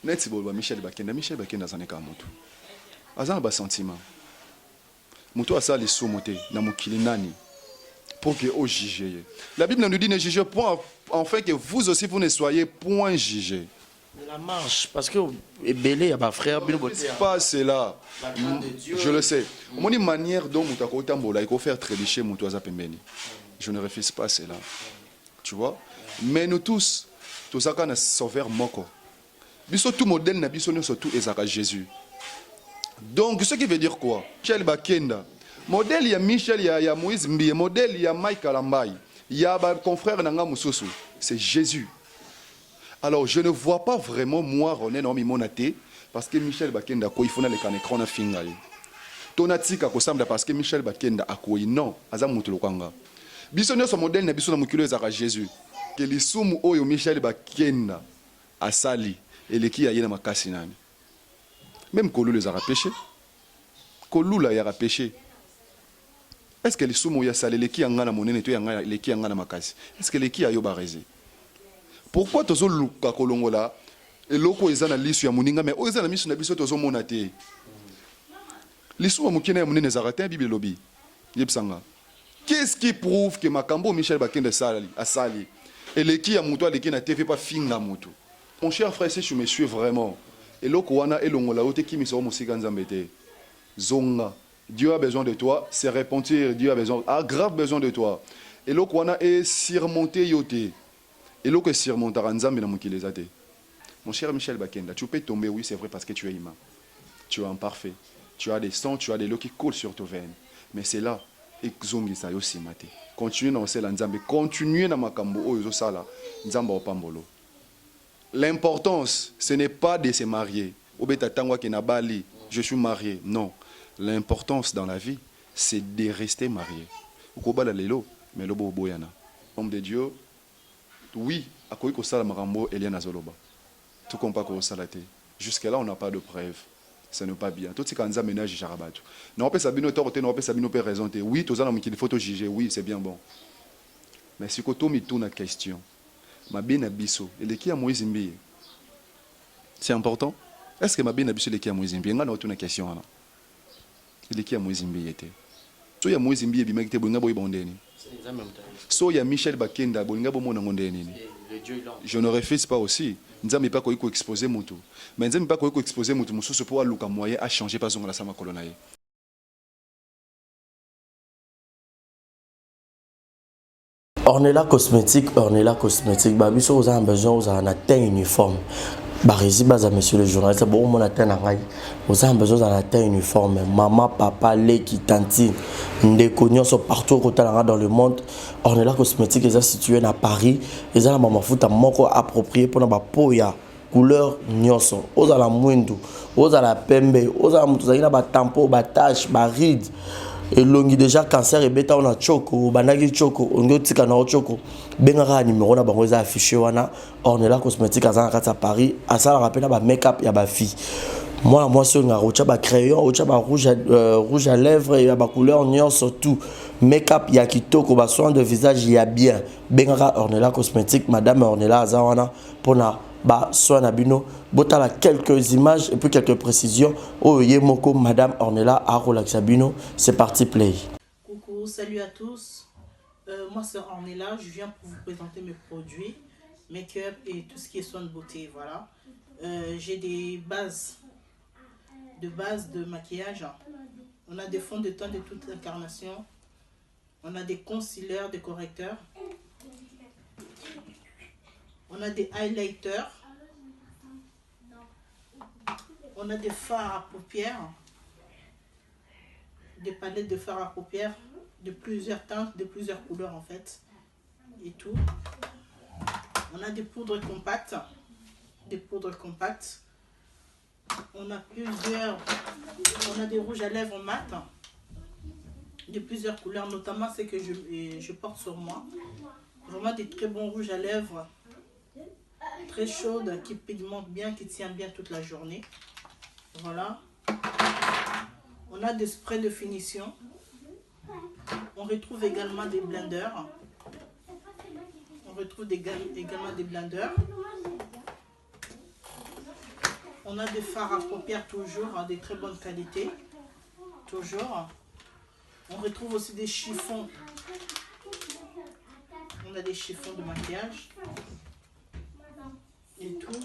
Net bolwa Michel Bakenda zaneka moto. Azana ba sentiment. Moto asa li somote na mokili nani pour que au juger. La Bible nous dit ne jugez point afin que vous aussi vous ne soyez point jugés. La marche, parce que Ebélé, il y a ma frère, pas cela. Je le sais. Mon manière dont il faut faire trébucher mon toit pembeni. Je ne refuse pas cela. Tu vois? Mais nous tous ça qu'on a sauveur moko. Biso tout modèle na biso surtout ezaka Jésus. Donc ce qui veut dire quoi? Michel Bakenda. Modèle il y a Michel, il y a Moïse Mbie, modèle il y a Mike Kalambai, il y a confrère Nanga Moussousou. C'est Jésus. Alors je ne vois pas vraiment moi René non Monate parce que Michel Bakenda ko il faut na le kanekron na fingali. Tonatika ko sambla parce que Michel Bakenda akoyi non aza mutu lokanga. Biso nyoso modèle na biso na mukilo ezaka Jésus. Que lisumu oyo Michel Bakenda asali eleki ya yena makasi nani. Même Kolula les a péché. Kolula y a péché. Est-ce que les sumo ya salé les qui en gana monene to yanga les qui en gana makasi? Est-ce que les qui a yo barézé? Pourquoi tozo luka kolongola et loko ezana lisu ya moninga mais o ezana misu na biso tozo monate. Lisu mukina ya monene zaratin bible lobby. Yebsanga. Qu'est-ce qui prouve que Makambo Michel Bakenda a sali et les qui a muto les qui na TV pas finga muto? Mon cher frère, si je me suis vraiment et loko wana elongola ote ki miso musika nzambete. Zonga. Dieu a besoin de toi, c'est repentir, Dieu a grave besoin de toi. Et là, on a surmonté yoté. Et là, on surmonte Ranzam et Namukilezate. Mon cher Michel Bakenda, tu peux tomber, oui, c'est vrai, parce que tu es humain. Tu es imparfait. Tu as des sangs, tu as des lots qui coulent sur tes veines. Mais c'est là, et Zongi ça aussi maté. Continue dans ce Nzambe, continue dans Makambo, Oyo Sala, Nzamba Opambolo. L'importance, ce n'est pas de se marier. Obeta Tangwa Kenabali, je suis marié. Non. L'importance dans la vie, c'est de rester marié. Mais homme de Dieu, oui, à quoi ça marambo Eliana Zoloba. Tout comme pas qu'on salate. Jusque-là, on n'a pas de preuve. Ce n'est pas bien. Tout ce qu'on a ménage Jarabatu. Non, peut Sabino torté, non, peut Sabino peut raisonner. Oui, tout ça, il faut juger. Oui, c'est bien bon. Mais si qu'on me tourne la question, ma bien abisso, et qui a Moïse Mbi, c'est important. Est-ce que ma bien abisso et qui a Moïse Mbi, on a une question là. Il qui a Moïse Mbi était. So ya Moïse Mbi bima kite bonga boy bondeni. So ya Michel Bakenda bonga bo mona ngondeni. Je ne refuse pas aussi. Nzambe pas ko exposer mutu. Mais nzambe pas ko exposer mutu mususu pour aluka moyen à changer pas zonga la sama kolonaye. Ornella cosmétique, babiso aux a besoin aux a un teint uniforme. Barisi baza monsieur le journaliste, bon mon atteint na ngai. Aux a besoin d'un teint uniforme. Maman, papa, leki, tantine, ndeko nyonso partout au dans le monde. Ornella cosmétique est situé à Paris. Ils ont maman futa moko approprié pour na ba poya couleur nyonso. Aux a la mwindu, aux a la pembe, aux a mutuzakina ba tampo, ba tache, ba ride. Et longi déjà cancer et bêta on a choco banagi choco on go tika na choco bengara numéro na bango za affiché wana Ornella cosmétique à Paris à ça rappelle ba make-up ya ba fille moi sur nga rocha ba crayon rocha ba rouge à lèvres et ba couleur nion surtout make-up ya kitoko ba soin de visage ya bien bengara Ornella cosmétique madame Ornella azawana pona ba soin nabino botala quelques images et puis quelques précisions oh yemoko madame Ornella a relaxabino c'est parti play. Coucou, salut à tous. Moi c'est Ornella, je viens pour vous présenter mes produits make-up et tout ce qui est soin de beauté, voilà. J'ai des bases de maquillage. On a des fonds de teint de toute incarnation. On a des concealers, des correcteurs. On a des highlighters. On a des fards à paupières. Des palettes de fards à paupières de plusieurs teintes, de plusieurs couleurs en fait. Et tout. On a des poudres compactes. On a des rouges à lèvres mat. De plusieurs couleurs, notamment ceux que je porte sur moi. Vraiment des très bons rouges à lèvres. Très chaude, qui pigmente bien, qui tient bien toute la journée. Voilà. On a des sprays de finition. On retrouve également des blenders. On a des fards à paupières toujours, hein, des très bonnes qualités. Toujours. On retrouve aussi des chiffons. On a des chiffons de maquillage. Et tout.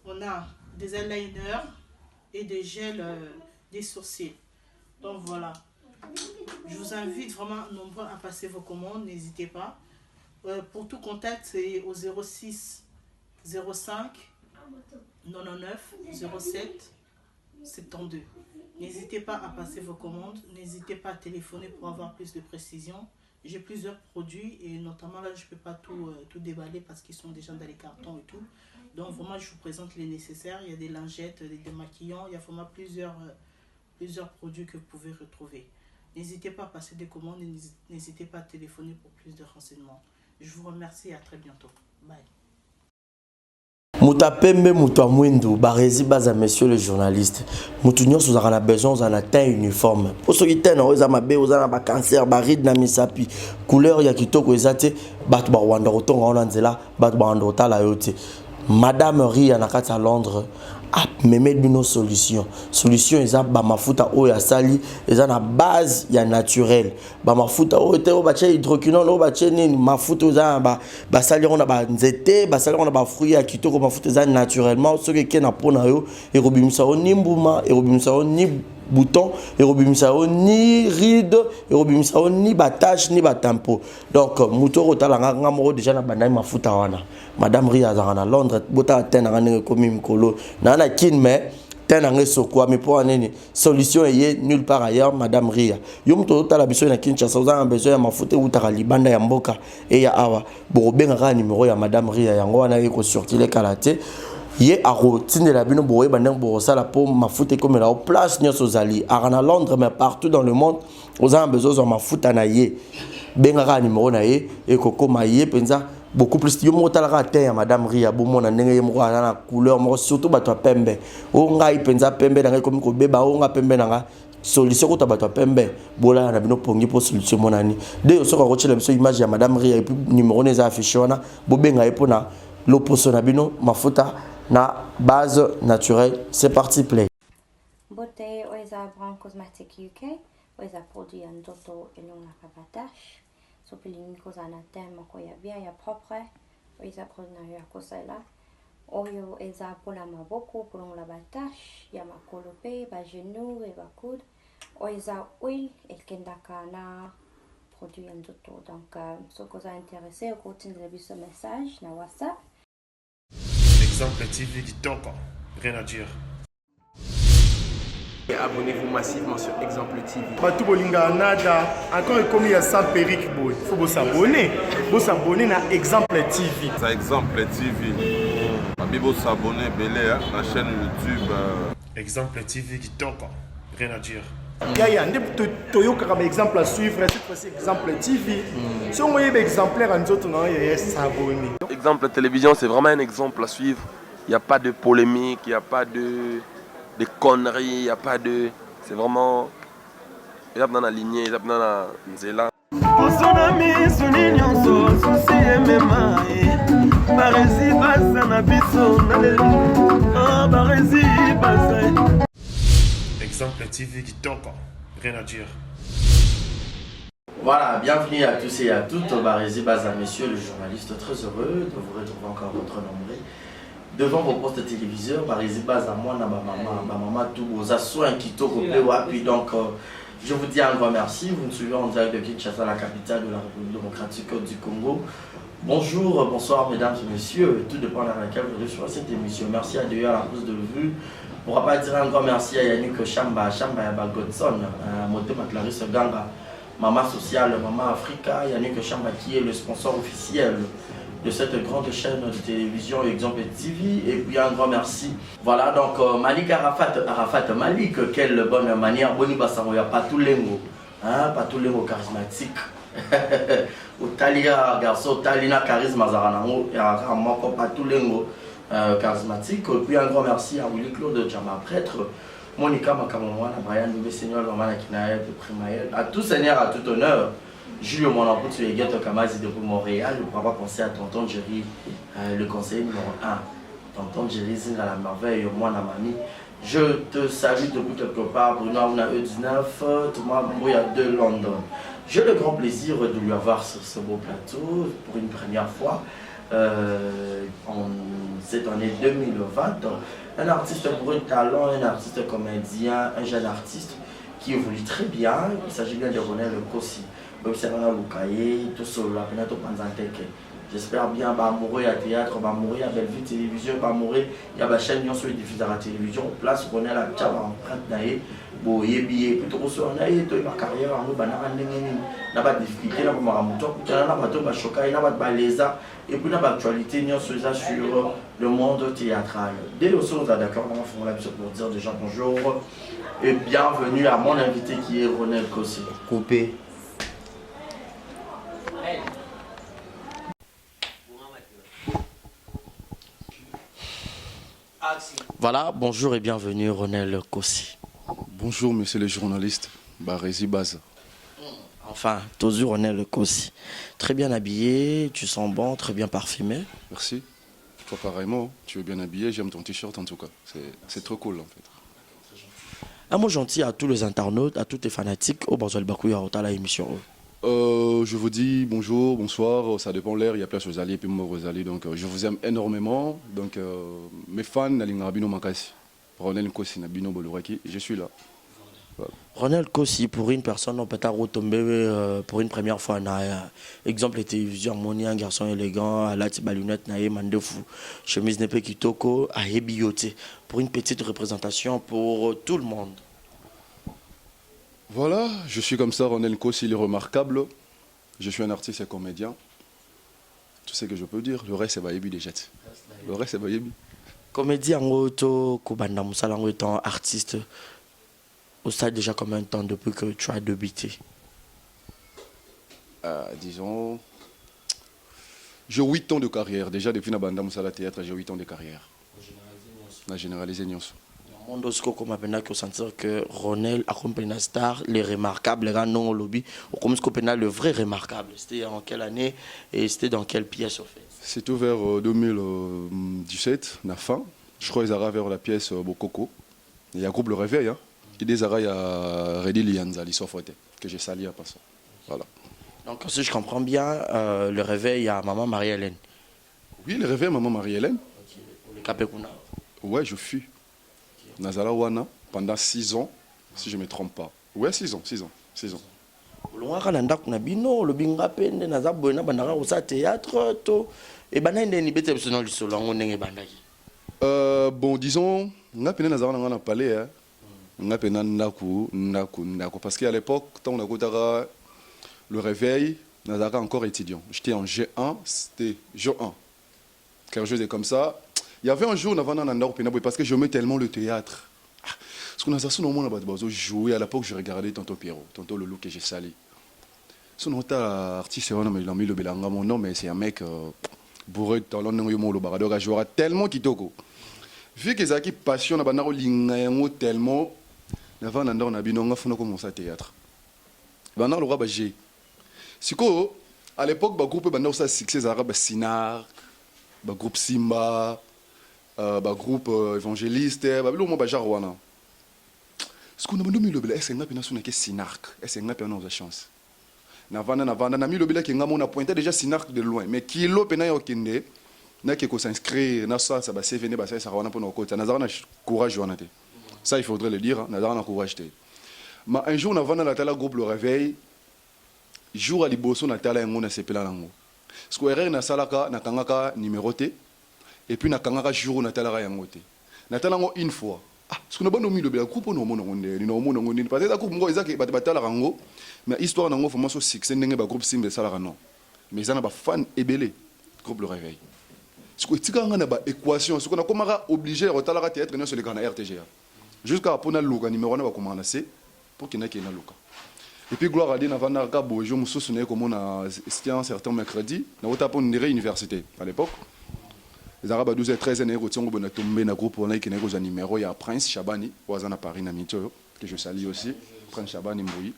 On a des eyeliners et des gels des sourcils. Donc voilà. Je vous invite vraiment nombreux à passer vos commandes. N'hésitez pas. Pour tout contact, c'est au 06 05 99 07 72. N'hésitez pas à passer vos commandes, n'hésitez pas à téléphoner pour avoir plus de précision. J'ai plusieurs produits et notamment là je ne peux pas tout déballer parce qu'ils sont déjà dans les cartons et tout. Donc vraiment je vous présente les nécessaires. Il y a des lingettes, des démaquillants, il y a vraiment plusieurs produits que vous pouvez retrouver. N'hésitez pas à passer des commandes et n'hésitez pas à téléphoner pour plus de renseignements. Je vous remercie et à très bientôt. Bye. Muta pembe muta mwindu barezi baza monsieur le journaliste mutu nyonso za na besoin za na teint uniforme pour ceux qui tena oza mabe oza na ba cancer ba ride na misapi couleur ya kitoko ezate batu ba wanda rotonga ona nzela batu ba wanda otala yote madame Ria na kati à Londres a meme bino solution eza ba mafuta oyo asali eza na base ya naturel ba mafuta oyo te o ba che hydroquinone o ba che nini mafuta eza ba sali on ba nzete ba sali on ba fruits ya kitoko mafuta eza naturellement ce que na pona yo e robimisa o nimbuma e robimisa o ni bouton et robimisa o ni ride et robimisa o ni batache ni batampo donc mutoro talanga ngamo déjà na bandai mafuta wana madame Ria za na Londres bota tena ngane komi mkolo na kin mais tena ngeso kwa mais pour nini solution est nulle part ailleurs madame Ria yo mutoro tala biso na Kinshasa za besoin ya mafuta utaka libanda ya mboka et ya awa bobenga ka numéro ya madame Ria yango wana eko sortir kalate ye aro tindela bino boye bandeng bo sala po mafuta comme la place nyoso zali arana Londres mais partout dans le monde aux a besoin de mafuta na ye benga ka numéro na ye e koko maye penza beaucoup plus yo motala ka te ya madame Ria bo mona ndenge ye moko na couleur moko surtout bato pembe o ngai penza pembe na ngai comme ko beba o nga pembe na nga solution ko tabato pembe bola na bino pongi po solution monani de yo soka ko chela biso image ya madame Ria et puis numéro neza affiché wana bo benga e pona l'opposition na bino mafuta na base naturelle. C'est parti, play. Beauté, oisa Brand Cosmetic UK, oisa produit en doto et non la cabatache. Sopelini cosa na tema ko ya bien ya propre, oisa produit na ya kosela. Oyo eza pola maboko pour la batache, ya makolope, ba genou et ba coude. Oisa huile et kendaka na produit en doto. Donc, ce que vous intéressé, vous continuez ce message na WhatsApp. Exemple TV Kitoko, rien à dire. Abonnez-vous massivement sur Exemple TV. Batou Bolinga Nada, encore commis à sans périque, il faut vous s'abonner. Vous s'abonner à Exemple TV. C'est Exemple TV. Vous s'abonner à la chaîne YouTube. Exemple TV Kitoko, rien à dire. Il y a un exemple à suivre, cette fois-ci Exemple TV. Si on voit un exemplaire en autres, il y a s'abonner. Exemple télévision, c'est vraiment un exemple à suivre. Il n'y a pas de polémique, il n'y a pas de conneries, il n'y a pas de... C'est vraiment... Il y a dans la lignée, il y a dans la nzela. Exemple TV Kitoko, rien à dire. Voilà, bienvenue à tous et à toutes. Barési Baza, monsieur le journaliste, très heureux de vous retrouver encore votre nombré devant vos postes téléviseurs. Barési Baza, moi, ma maman, tout vos soins qui puis donc, je vous dis un grand merci. Vous nous suivez en direct de Kinshasa, la capitale de la République démocratique du Congo. Bonjour, bonsoir, mesdames et messieurs, tout dépend de laquelle vous reçoivez cette émission. Merci à Dieu à la prise de vue. On ne pourra pas dire un grand merci à Yannick Chamba Godson, Motema Clarisse Ganga. Maman Sociale, Maman Africa, Yannick Chamba qui est le sponsor officiel de cette grande chaîne de télévision Exemple TV. Et puis un grand merci. Voilà donc Malik Arafat Malik, quelle bonne manière. Boni Bassamo, il n'y a pas tout l'émo, hein, pas tout l'émo charismatique. Otalia garçon, Talina charisme Zaranamo, il y a encore pas tout l'émo charismatique. Et puis un grand merci à Willy Claude Djama, prêtre. Monica Makamouana, Brian Noubé Seigneur, Lomana Kinaël, Primaël, à tout seigneur, à tout honneur. Julio Monapout, Yegueto Kamazi depuis Montréal, ne pourra pas penser à tonton Jerry, le conseiller numéro 1. tonton Jérézine à la merveille, moi, la mamie. Je te salue depuis quelque part, Bruno, on a E19, Thomas Mbouya de London. J'ai le grand plaisir de lui avoir sur ce beau plateau pour une première fois en cette année 2020. Un artiste brut talent, un artiste comédien, un jeune artiste qui évolue très bien. Il s'agit bien de Ronel Kossi. J'espère bien amoureux à théâtre, amoureux à Bellevue télévision, amoureux à la chaîne qui diffuse à la télévision. Place Ronel à Tchaba empreinte naïe. Bon, et puis plutôt que ce soit naïe, toi ma carrière en banana n'a pas de difficulté, n'a pas maramoto, n'a pas de chocaille, n'a pas de baleza, et puis n'a pas d'actualité ni sur le monde théâtral. Dès le soir, d'accord, on va faire la pour dire déjà bonjour et bienvenue à mon invité qui est Ronel Kossi. Coupé. Voilà, bonjour et bienvenue Ronel Kossi. Bonjour, monsieur le journaliste. Barési Baz. Enfin, toujours Ronel Kossi. Très bien habillé, tu sens bon, très bien parfumé. Merci. Toi, pareillement, tu es bien habillé, j'aime ton t-shirt en tout cas. C'est trop cool en fait. Un mot gentil à tous les internautes, à tous les fanatiques au Barzol Bakouya à la émission. Je vous dis bonjour, bonsoir, ça dépend l'heure, il y a place aux alliés et puis moi aux alliés. Donc je vous aime énormément. Donc mes fans, Nalingabino Makasi, Ronel Kossi, Nabino Boloraki, je suis là. Voilà. Ronel Kossi, pour une personne, on peut retomber pour une première fois. Exemple, les télévisions, Moni, un garçon élégant, à la lunette, naïe, mandefou, chemise nepe kitoko, à hebioté. Pour une petite représentation pour tout le monde. Voilà, je suis comme ça, Ronel Kossi, il est remarquable. Je suis un artiste et comédien. Tout ce que je peux dire, le reste c'est Bayebi déjà. Le reste c'est Bayebi. Comédien, Kobanda Moussala, étant artiste, au stade déjà combien de temps depuis que tu as débuté? Disons, j'ai 8 ans de carrière. Déjà depuis Nabanda Moussala Théâtre, j'ai 8 ans de carrière. On a généralisé Nyonso. Monde comme appena que sentir que Ronel accompagne star les remarquables les non au lobby ou comme ce qu'on le vrai remarquable, c'était en quelle année et c'était dans quelle pièce au fait? C'était vers 2017 na fin je crois ils arrivent vers la pièce Bokoko. Il y a groupe Le Réveil hein. Et des arrêts à Redi Lianza l'Issofote que j'ai sali à passer. Voilà. Donc si je comprends bien Le Réveil à maman Marie-Hélène. Oui, Le Réveil maman Marie-Hélène. Okay. Le Capekuna. Ouais, je fus. Nazala Wana pendant 6 ans, si je ne me trompe pas. Ouais, 6 ans. Bon, disons, on a peine à parler, on a peine parce qu'à l'époque, quand on a goûté Le Réveil, on a encore étudiant. J'étais en G1, c'était G1. Quelque chose comme ça. Il y avait un jour, parce que j'aimais tellement le théâtre. Parce qu'on a joué à l'époque, je regardais Tonton Pierrot, Tonton Loulou que j'ai sali. Son artiste, il a mis le Belanga, mon nom, mais c'est un mec bourré de talent, il a joué tellement kitoko. Vu que ça qui passionne, tellement, on a commencé à théâtre. On a le roi G. C'est quoi, à l'époque, le groupe a succès, Sinar, le groupe Simba. Groupe évangéliste babilo mo bajar wana ce qu'on a mis le bel est nga pena suna ke Sinark est nga pena on a chance na vanda na mi le bel ke nga mo na pointé déjà Sinark de loin mais kilo pena yo kende na ke ko s'inscrire na ça ba CV ne ba ça wana pour nos côtés na zana courage wana te ça il faudrait le dire na zana courage te mais un jour na vanda la tala groupe Le Réveil jour à liboso na tala ngona sepela nango ce ko erreur na salaka na kangaka numéro T. Et puis, na kangaka jour na tala yangote. Na tala ngo une fois. Ce qu'on a pas nommé le groupe no mono ngonde, ni no mono ngonde. Parce que groupe ngo ezaki batala rango, mais histoire nango formation succès ndenge ba groupe Simba sala non. Mais ça na ba fan ebelé groupe Le Réveil. Ce que tika nga na ba équation, ce qu'on a komaka obligé à tala théâtre na sur le canal RTGA. Jusqu'à pona luka numéro na ba komanda c'est pour qu'il na kena luka. Et puis gloire à Dieu na vana ka bojo mususu na comme on c'était un certain mercredi, na ota pour une université à l'époque. Les Arabes 12 et 13 ans, ils ont tombé dans le groupe, on a un numéro, il y a Prince Chabani, qui est à Paris, que je salue aussi, Prince Chabani Mboui.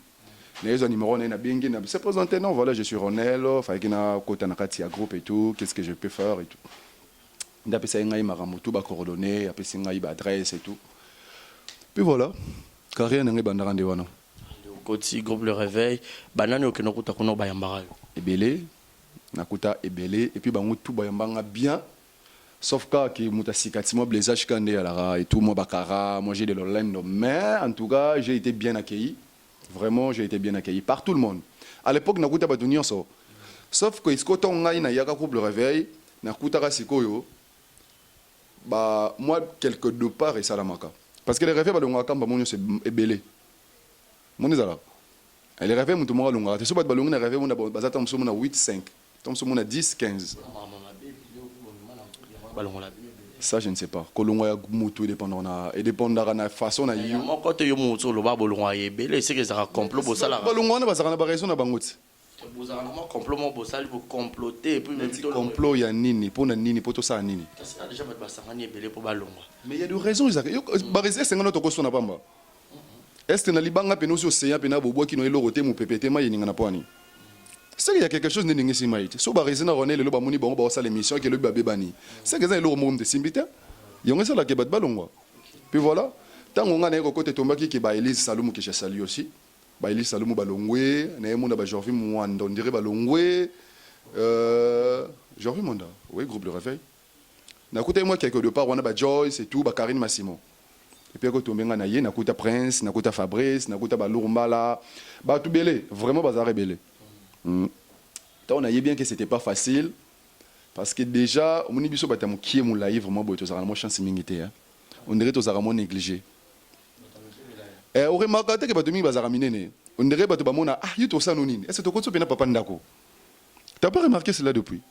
Les numéros, on a bien, c'est présenté, non, voilà, je suis Ronel, il y a un groupe et tout, qu'est-ce que je peux faire et tout. ndapesa ngai makambo tout ba coordonnées apesa ngai ba adresse et tout puis voilà carrière nanga bandaka nde wana Côté groupe Le Réveil, banane okeno kuta kuno bayambara. ebele nakuta ebele et puis bango tout bayambanga bien sauf cas que mutasika mo blessage kande alara et tout moi bakara moi j'ai de l'Orlando mais en tout cas j'ai été bien accueilli vraiment j'ai été bien accueilli par tout le monde à l'époque nakuta batu nyonso sauf que isko to ngai na yaka groupe Le Réveil nakuta ka sikoyo bah moi quelque de part et salamaka parce que les réveils balonga kamba monyo c'est ebele monizala les réveils mutu mo balonga te so bat balonga na réveil mona bazata msomo na 8 5 tom msomo na 10 15 ça je ne sais pas kolonga ya mutu dépendra na façon na yo Mon côté yo mutu lo ba bolonga ebele c'est que ça complot bo sala. balonga na bazaka na ba raison na bangoti Vous avez un complot mo bo sala pour comploter et puis même complot ya nini pona nini poto sa nini ça déjà ba sangani ebele pour balonga. mais il y a des raisons ils ba raison c'est ngana to ko sona pamba est-ce que na libanga peno so seya pena bobo ki no elo roté mu pepete ma yeninga na poani c'est qu'il y a quelque chose n'ingi si maït so ba raison na ronel le ba moni bango ba sala émission que le bébé bani c'est que ça elo mo de simbita yonga ça la ke bat balongwa puis voilà tango ngana ko côté tombaki ki ba Elise Saloum que j'ai salué aussi ba Elise Saloum balongwe na mo na ba Jorvi Mwanda on dirait balongwe Jorvi Mwanda oui groupe Le Réveil na côté moi quelque de part on a ba Joyce et tout ba Karine Massimo et puis quand on vient na ye na kuta Prince na kuta Fabrice na kuta ba Lurumbala ba tout belé vraiment bazar rebelle tant on a bien que c'était pas facile parce que déjà on biso batamu qui est mon live vraiment boy to za mo chance mingité hein on dirait to za mo négligé et on remarque que batumi bazar minene on dirait batu ba mona ah yuto ça non nini est-ce que to ko pena papa ndako t'as pas remarqué cela depuis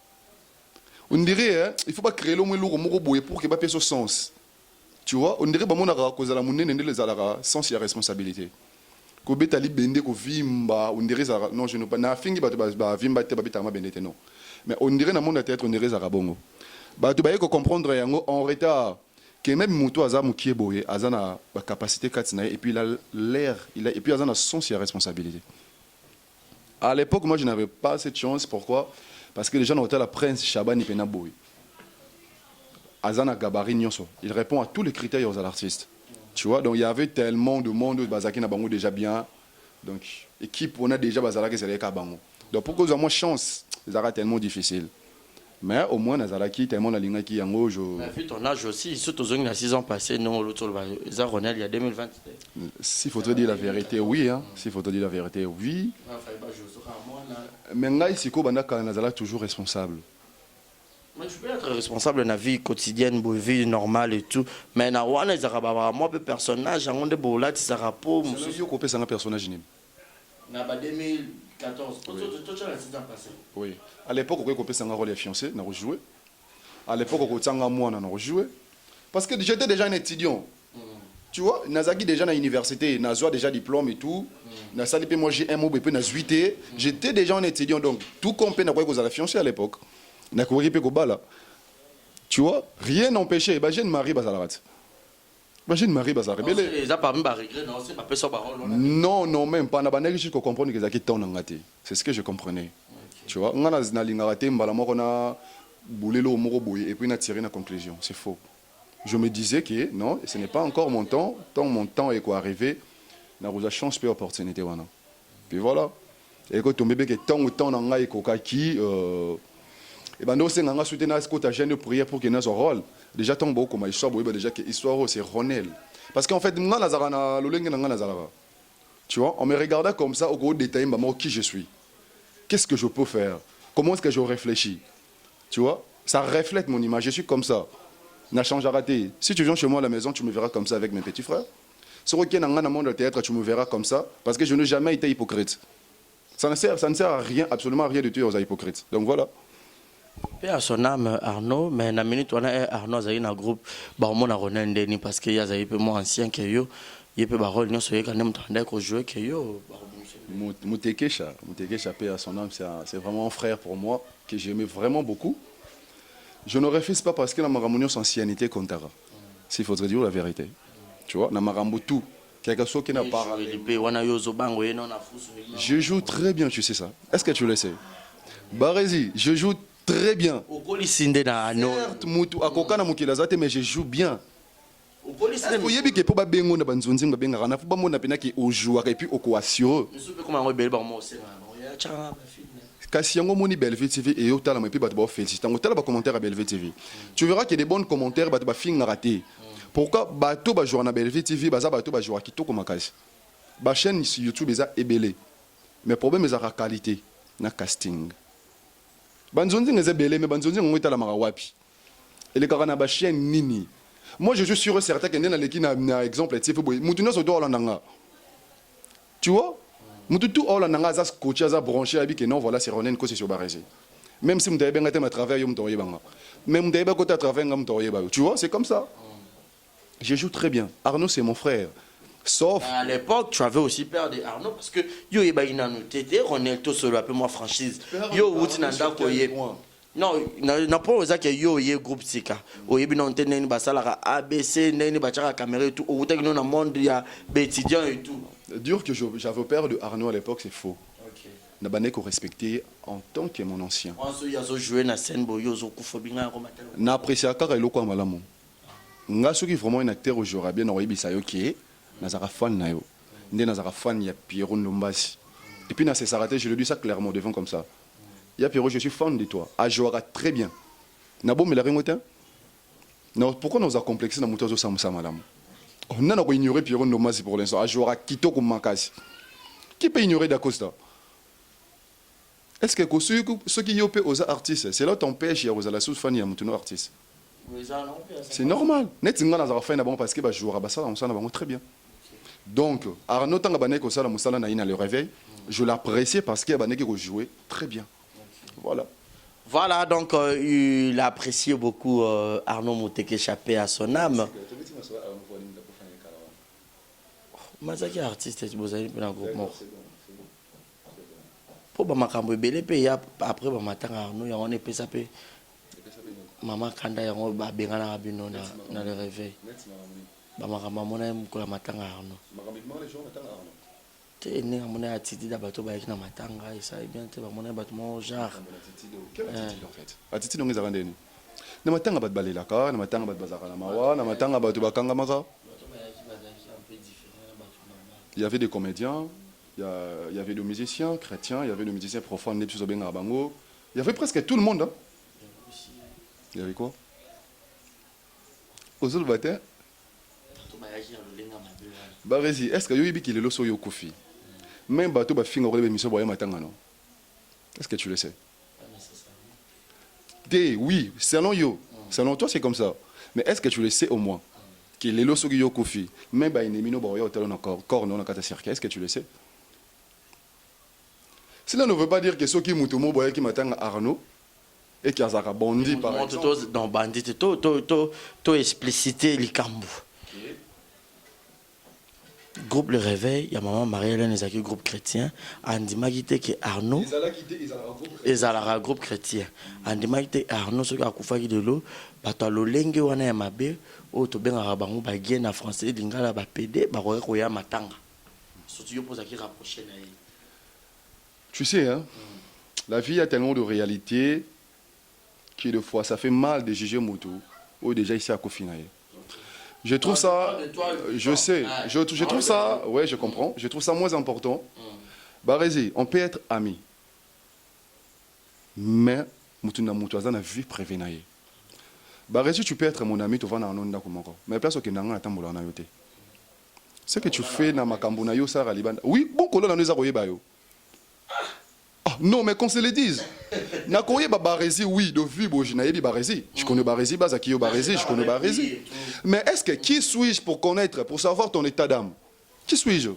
on dirait hein, il faut pas créer le moins lourd moko boy pour que ba pèse sens. Tu vois, on dirait que cause la monnaie les alara sans y responsabilité. Ko betali bende ko vimba, on dirait ça non je ne pas na fingi ba vimba te ba bitama bendete non. Mais on dirait na monde théâtre on dirait ça bongo. Ba tu ba ko comprendre yango en retard que même muto azamu qui est boye azana ba capacité katina et puis il a l'air il a et puis azana sans y responsabilité. À l'époque moi je n'avais pas cette chance pourquoi? Parce que les gens ont la Prince Chabani pena boye. Azana Gabarit Nyonso. Il répond à tous les critères aux artistes. Tu vois, donc il y avait tellement de monde, Bazaki Nabango déjà bien. Donc, équipe, on a déjà Bazalaki Zaleka Bango. Donc, pour que nous ayons chance, c'est tellement difficile. Mais au moins, Nazalaki, tellement la ligne qui est en haut. Mais vu ton âge aussi, surtout il y a 6 ans passés, non, l'autre, Zaronel, il y a 2020. S'il faudrait dire la vérité, oui. Hein. S'il faudrait dire la vérité, oui. Mais là, ici, Nazala est toujours responsable. Mais je peux être responsable de la vie quotidienne, de la vie normale et tout. Mais na wana izaraba moi personnage en de bola tisarapo musu yo ko pesa un personnage ni. Na ba 2014, tout ça la saison passée. Oui. À l'époque on ko pesa un rôle de fiancé, na rejouer. À l'époque on tanga moi na rejouer. Parce que j'étais déjà un étudiant. Tu vois, nazaki déjà à l'université, nazwa déjà diplôme et tout. Na salipe moi j'ai un mot BP na 8. J'étais déjà un étudiant donc tout compé na quoi que vous allez fiancé à l'époque. Tu vois, rien n'empêchait. Imagine Marie Bazalarat. Imagine Marie Bazalarat. Non, non, même pas. Je comprends que c'est ce que je comprenais. Tu vois, on a et puis on a tiré une conclusion. C'est faux. Je me disais que non, ce n'est pas encore mon temps. Tant mon temps est quoi arrivé, on a chance et opportunité. Puis voilà. Et quand on me dit que tant ou tant on a qui et ben nous c'est nganga soutenir ce que tu as gêné prière pour qu'il ait son rôle déjà tant beau comme histoire déjà que histoire c'est Ronel parce qu'en fait ngana nazarana lolenge ngana nazaraba tu vois on me regardait comme ça au gros détail maman qui je suis qu'est-ce que je peux faire comment est-ce que je réfléchis tu vois ça reflète mon image je suis comme ça n'a changé à rater si tu viens chez moi à la maison tu me verras comme ça avec mes petits frères si tu viens dans monde de théâtre tu me verras comme ça parce que je n'ai jamais été hypocrite ça ne sert à rien absolument à rien de tuer aux hypocrites donc voilà. Pe à son âme Arnaud, mais na minute on a Arnaud a un groupe, bah on a Ronel Ndeni parce qu'il y a un peu moins ancien que yo, il peut barol non soyez quand même tendait qu'on jouer que yo. Moutekesha paix à son âme, c'est vraiment un frère pour moi que j'aimais vraiment beaucoup. Je ne refuse pas parce que la maramounion ancienneté comptera. S'il faudrait dire la vérité, tu vois, na marambo tout. Quelque chose qui n'a pas. Je joue très bien, tu sais ça. Est-ce que tu le sais? Barési, je joue très bien. Certes, mutu akokana mokili aza te, mais je joue bien. oyebi ke mpo babengo na banzonzi babengaka na fo bamona mpena ke ojouaka epuis okoassure kasi yango moni Bellevue TV eyotalama epuis bato baofélicite yango tala bacommentaire ya Bellevue TV tu verras que des bons commentaires bato bafingaka te pourquoi bato bajouaka na Bellevue TV baza bato bajouaka kitoko makasi bachaîne YouTube eza ebele mais problème ezaka qualité na casting banzonzi eza ebele mais banzonzi yango etalamaka wapi elekaka na bachaîne nini. Moi, je suis sûr et certain que nous avons un exemple. Tu vois? Nous avons coaché, branché, non, voilà, c'est Ronen, c'est sur Barési. Même si nous avons un travail, même si nous avons un travail, tu vois, c'est comme ça. Je joue très bien. Arnaud, c'est mon frère. Sauf. À l'époque, tu avais aussi peur de Arnaud parce que yo ina nous tété, Ronel to solo appelle moi franchise. Yo wuti nanda koye. Non, na pas aux que yo yé groupe Sika. Au yebi non tenen basala ABC, neni bachara caméra et tout. Au wuti non na monde ya étudiant et tout. Dire que j'avais peur de Arnaud à l'époque, c'est faux. OK. Na bané ko respecter en tant que mon ancien. On ya zo jouer na scène boyo zo kufobinga ko matel. Na apprécier kaka eloko malamu. Nga soki vraiment un acteur aujourd'hui bien oyebisa yo ki nazara fan na yo. Ndé nazara fan ya Pierrot Ndombasi. Et puis na c'est s'arrêter, je le dis ça clairement devant comme ça. Ya Pierrot, je suis fan de toi. A jouera très bien. Nabo me la ringotin. Non, pourquoi nous avons complexé dans moto zo madame? On a ignoré Pierrot Ndombasi pour l'instant. A jouera kitoko makasi. Qui peut ignorer d'Acosta? Est-ce que ceux qui yopé aux artistes, c'est là ton pêche ya aux la sous fan ya mutuno artiste? C'est normal. Net singa na za fa na bon parce que ba jouera ba ça on s'en va très bien. Donc Arnaud tanga bané ko sala musala na ina le réveil, je l'apprécie parce que bané ko jouer très bien. Voilà. Voilà, donc il a apprécié beaucoup Arnaud Moteke échappé à son âme. Mazaki artiste, tu vous avez un groupe mort. Pour Bamakambo Belé, après Bamatan Arnaud, on est pesapé. Maman Kanda, on va bien à Rabino dans le réveil. Bamakambo, on aime que la matin Arnaud. Tu es né à mon attitude d'abattre avec la matanga et ça est bien, tu vas mon abattement genre. Quelle attitude en fait? Attitude, on est à Randeni. Na matanga bat balelaka, na matanga bat bazakala mawa, na matanga bat bakanga maka. Il y avait des comédiens, il y avait des musiciens chrétiens, il y avait des musiciens profanes, des petits obenga bango. Il y avait presque tout le monde. Hein? Il y avait quoi? Aux autres batailles? Bah, vas-y, est-ce que Yoibi qui est le loso yo kofi? Même bateau ba finga rebe miso boya matanga non? Est-ce que tu le sais? Oui, selon yo. Selon toi c'est comme ça. Mais est-ce que tu le sais au moins? Que les loso yo kofi, même ba inemino boya hotel encore corps non kata cirque. Est-ce que tu le sais? Cela ne veut pas dire que ceux qui mutumo boya qui matanga Arnaud et qui a zaka bondi par exemple. Dans bandit to expliciter likambo. Groupe Le Réveil, il y a maman Marie-Hélène Ezaki, groupe chrétien. Andimagite qui Arnaud. Ezalara groupe chrétien. Andimagite Arnaud, ce qui a coupé de l'eau. Batalo lenge wana ya mabe. O to ben arabango ba gien na français lingala ba PD ba koya matanga. Surtout yo posa qui rapprocher na. Tu sais hein, la vie a tellement de réalités que des fois ça fait mal de juger Moto ou déjà ici à Kofinaye. Je trouve ça, je sais, je trouve ça, ouais, je comprends, je trouve ça moins important. Barézi, on peut être amis, mais Moutouna Moutouaza n'a vu prévenir. Barézi, tu peux être mon ami, tu vas dans un monde comme mais place au Kenanga, attends, on a yoté. Ce que tu fais dans ma cambonayo, ça, Raliban. Oui, bon, colonne, nous avons eu. Non, mais qu'on se le dise. Nakoye Barézi, oui, de vue, je n'ai pas Barézi. Je connais Barézi, Bazakio Barézi, je connais Barézi. Mais est-ce que qui suis-je pour connaître, pour savoir ton état d'âme? Qui suis-je?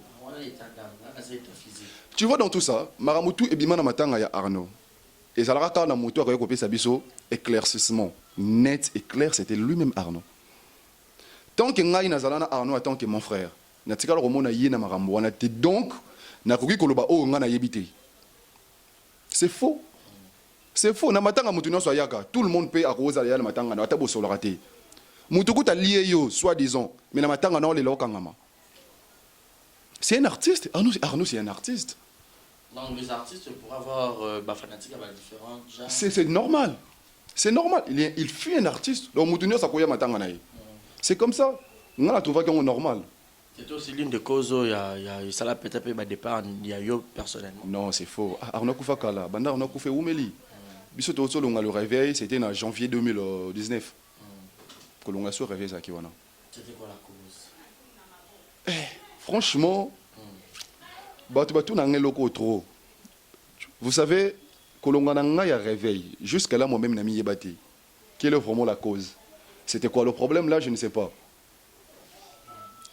Tu vois dans tout ça, Maramutu et Bimana Matanga ya Arnaud. Et ça l'a quand la moto a copié sa biso, éclaircissement net et clair, c'était lui-même Arnaud. Tant que Ngaï Nazalana Arnaud, tant que mon frère, Natikal Romona Yena Marambo, on a été donc, Nakoki Koloba O Ngana Yebite. C'est faux. C'est faux. Na matanga mutuno so yaka. Tout le monde peut arroser ya matanga na tabo solo raté. Mutuku ta lié yo soi-disant, mais na matanga na le lokangama. C'est un artiste. Arnaud c'est un artiste. Donc les artistes pourraient avoir bah, fanatique à différents genres. C'est normal. C'est normal. Il fut un artiste. Donc, Moutounio, ça koya matanga naï. C'est comme ça. On a trouvé qu'on est normal. C'est aussi l'une des causes où il y a ça là peut-être pas départ, il y a eu personnellement. Non, c'est faux. Arna Koufa Kala, Banda Arna Koufé Oumeli. Biso Toto Longa le réveil, c'était en janvier 2019. Que l'on a su réveiller ça Kiwana. C'était quoi la cause? Franchement, Batou n'a loko trop. Vous savez, que l'on a un réveil, jusqu'à là moi-même n'a mis yébati. Quelle est vraiment la cause? C'était quoi le problème là? Je ne sais pas.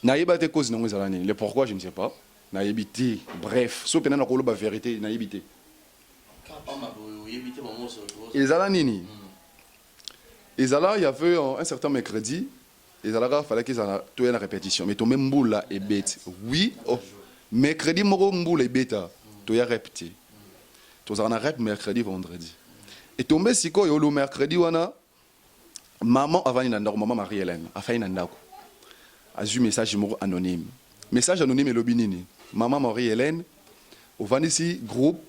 Naïbate cause non les le pourquoi je ne sais pas. Naïbité, bref, sauf que n'a pas vérité, naïbité. Et Zala Nini. Et Zala, il y avait un certain mercredi, et Zala, il fallait qu'ils aient une répétition. Mais ton même boule là est bête. Oui, oh. Mercredi, mon boule est bête. Tu as répété. Tu as répété mercredi, vendredi. Et ton mec, si quoi, le mercredi, maman avant une maman Marie-Hélène, a fait une andako. A eu message anonyme. Message anonyme et l'obinini. Maman Marie-Hélène, au Vanisi groupe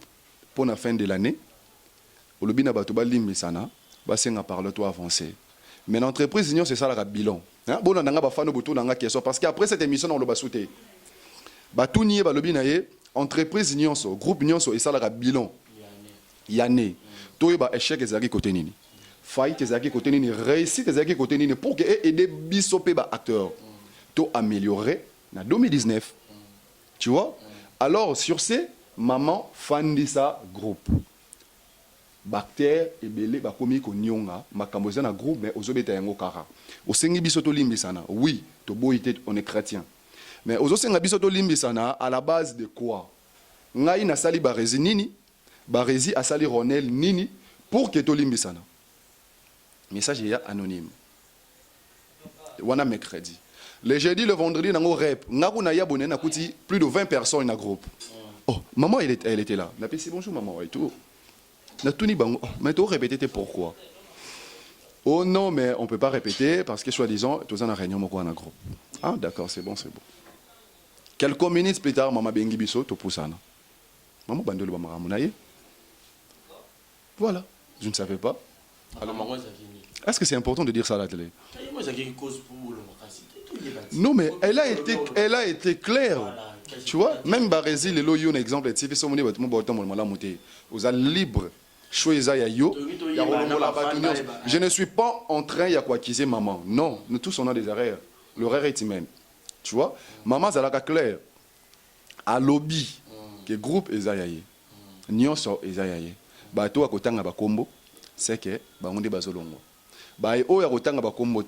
pour la fin de l'année. Au lobby Batuba Limbisana, Bassenga parle toi avancé. Mais l'entreprise, c'est ça le bilan. Bon, on a pas fait nos question parce qu'après cette émission, on l'a sauté. Batou nié, lobby naé, entreprise nyonso, groupe nyonso, et ça le bilan. Yanné. Toi, échec et côté nini. Faillite et côté nini, réussite et côté nini pour que aider bisopé acteur. To améliorer en 2019. Tu vois? Alors, sur ces, maman Fandisa groupe. Bactère et belé, bakomi ko nyonga, makamboza na groupe, mais aux obéta yango kara. Au sengi bisoto limbisana, oui, to boité, on est chrétien. Mais aux sengi bisoto limbisana, à la base de quoi? Ngai na sali barezi nini, barezi a sali ronel nini, pour que to limbisana. Message est anonyme. Wana mercredi. Le jeudi, le vendredi, dans le rep, plus de 20 personnes dans le groupe. Oh, maman, elle était là. Elle a dit bonjour, maman, et tout. Mais tu as répété pourquoi? Oh non, mais on ne peut pas répéter parce que, soi-disant, tu as une réunion dans le groupe. Ah, d'accord, c'est bon, c'est bon. Quelques minutes plus tard, maman Bengi Bisso, tu pousses. Maman Bandolo Bamaramunaye. Voilà, je ne savais pas. Est-ce que c'est important de dire ça à la télé? Non, mais elle a été claire. Voilà, tu vois, même Barési, le loyo, un exemple, vous êtes libre. Je ne suis pas en train d'accuser maman. Non, nous tous on a des erreurs. L'erreur est humaine. Tu vois, maman, ça l'a clair. À lobby, que groupe est zayaye. Nyonso est zayaye. Bah, toi, à côté de Bakombo, c'est que, bah, on est bazolongo. Bah, et à côté de Bakombo,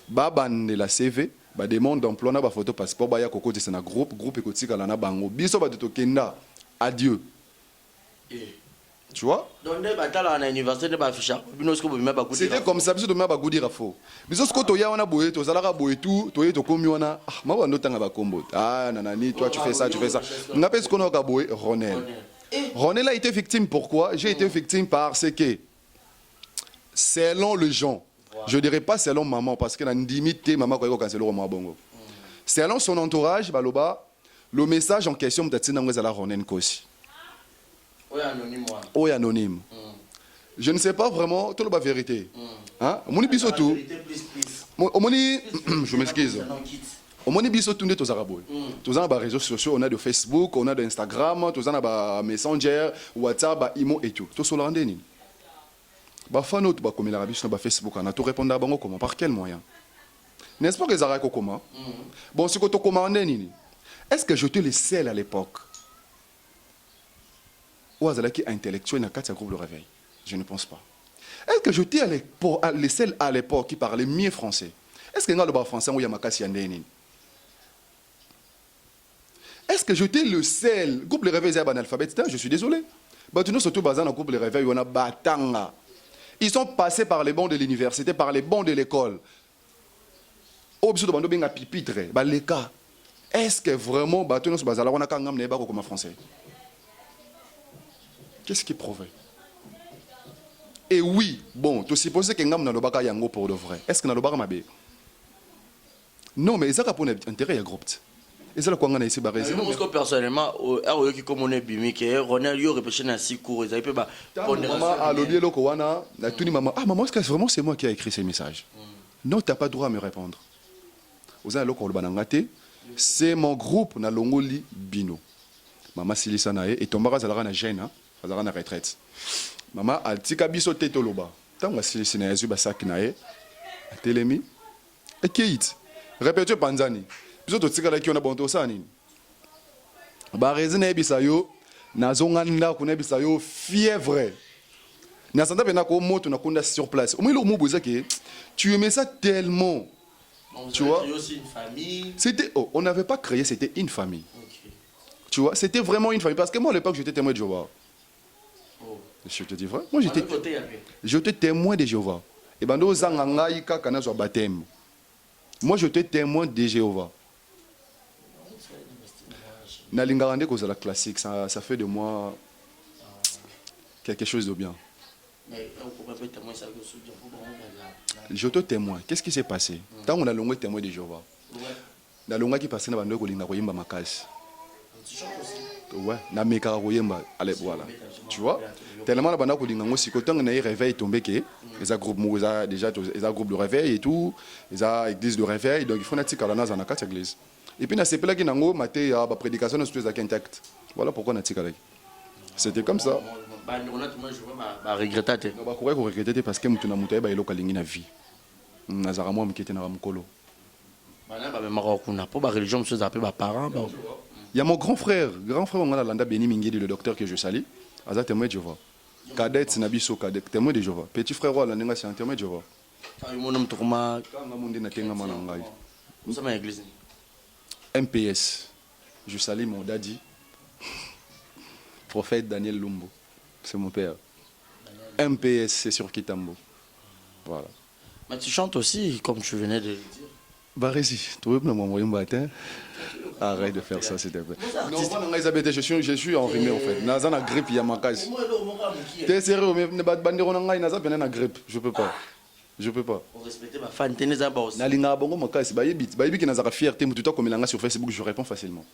bah, de la CV. Ba demande d'emploi na ba photo passeport ba ya koko c'est na groupe ekotika la na bango biso ba to kenda adieu. Tu vois? Donc ba tala na université ba ficha bino sko ba ba goudira. C'était comme ça biso to ba goudira fo. Biso sko to ya wana boye to zalaka boye tout to ye to komi wana ma ba ndotanga ba kombo. Ah nanani toi tu fais ça tu fais ça. Ngapes ko no ka boye Ronel. Ronel a été victime pourquoi? J'ai été victime parce que selon le genre. Je ne dirais pas selon maman, parce qu'elle a une limite, maman quand elle est au bongo. Selon son entourage, baloba, le message en question, peut-être que c'est la Ronen Kosi. Oui, anonyme. Je ne sais pas vraiment, tout le vérité. Hein? Moni biso tout. Moni, je m'excuse. Moni biso tout, tous araboy. Tous les réseaux sociaux, on a de Facebook, on a de Instagram, tous les Messenger, WhatsApp, Imo et tout. Tous les rendez-vous. Bafano tu comme la sur Facebook on a tout répondre à bango comment par quel moyen n'est-ce pas que ça raconte comment bon ce que tu commandes nini est-ce que j'étais le seul à l'époque ou azalaki intellectuel dans quatre groupe le réveil je ne pense pas est-ce que j'étais le seul à l'époque qui parlait mieux français est-ce que le français ou yamakasi andeni est-ce que j'étais le seul groupe le réveil analphabète je suis désolé bah tu nous surtout basé dans groupe le réveil on a batanga. Ils sont passés par les bancs de l'université, par les bancs de l'école. Est-ce que vraiment, comme français? Qu'est-ce qui prouve? Et oui, bon, tu supposes que nous avons yango pour de vrai. Est-ce que nous avons mabé? Non, mais ça a pour intérêt à groupe. Et c'est là qu'on a ici barré. Parce que personnellement, comme on est bimique, Ronel, il répété dans 6 cours, ils avaient pas. Maman a lobby le Kowana, la tuni maman. Ah maman, est-ce que vraiment c'est moi qui ai écrit ces messages? Non, tu n'as pas droit à me répondre. Vous avez le banangate, c'est mon groupe na longoli bino. Maman Silisa nae et tombara zalara na gêne, zalara na retraite. Maman a tika biso tetoloba. Tant que Silisa na yezu basak nae, telemi. Et keit. Répétez panzani. Biso to tika la ki on a bonto ça nini. Ba rezine bisayo na zonganda kuna bisayo fièvre. Na santa pena ko moto na kunda sur place. Au moins le mot que tu aimais ça tellement. Tu vois, aussi une famille. c'était, on n'avait pas créé, c'était une famille. Okay. Tu vois, c'était vraiment une famille. Parce que moi, à l'époque, j'étais témoin de Jéhovah. Oh. Je te dis vrai. Moi, j'étais témoin de Jéhovah. Et ben, nous avons baptême. Moi, j'étais témoin de Jéhovah. Nalingarande, cause la classique, ça fait de moi quelque chose de bien. Je te témoin. Qu'est-ce qui s'est passé? Tant on a longué témoin de Jéhovah. Na longa qui passait na bando ko linga koyemba makasi. Ouais, na meka koyemba allez voilà. Tu vois? Tellement na bando ko linga ngosi ko tant na réveil tombé que les groupe moza déjà les groupe de réveil et tout, les église de réveil donc il faut na tika na za na kati église. Et puis na sepela ki nango maté ya ba prédication na surtout intact. Voilà pourquoi na tika. C'était comme ça. Bah regretter. Non, bah courir ko regretter parce que mutu na mutu ba eloka lingi na vie. Nazara moi mkete na mkolo. Il y a mon grand frère on a landa Béni Mingedi le docteur que je salue. Aza témoin de Jéhovah. Cadet Nabiso cadet témoin de Jéhovah. Petit frère roi la c'est un témoin de Jéhovah. MPS. Je salue mon daddy. Prophète Daniel Lumbo. C'est mon père. MPS, c'est sur Kitambo. Voilà. Mais tu chantes aussi, comme tu venais de le dire. Bah, vas-y, tu veux me m'envoyer un matin? Arrête de faire ça, s'il te plaît. Non, moi, je suis enrhumé, en fait. Naza na grippe, il y a ma case. T'es sérieux, mais ne pas bandero na naza bien na grippe. Je peux pas. Je peux pas. On respecte ma fan, t'es neza ba aussi. Na linga bongo ma case. Ba yebi ki naza fierté, mais tout le temps comme il sur Facebook, je réponds facilement.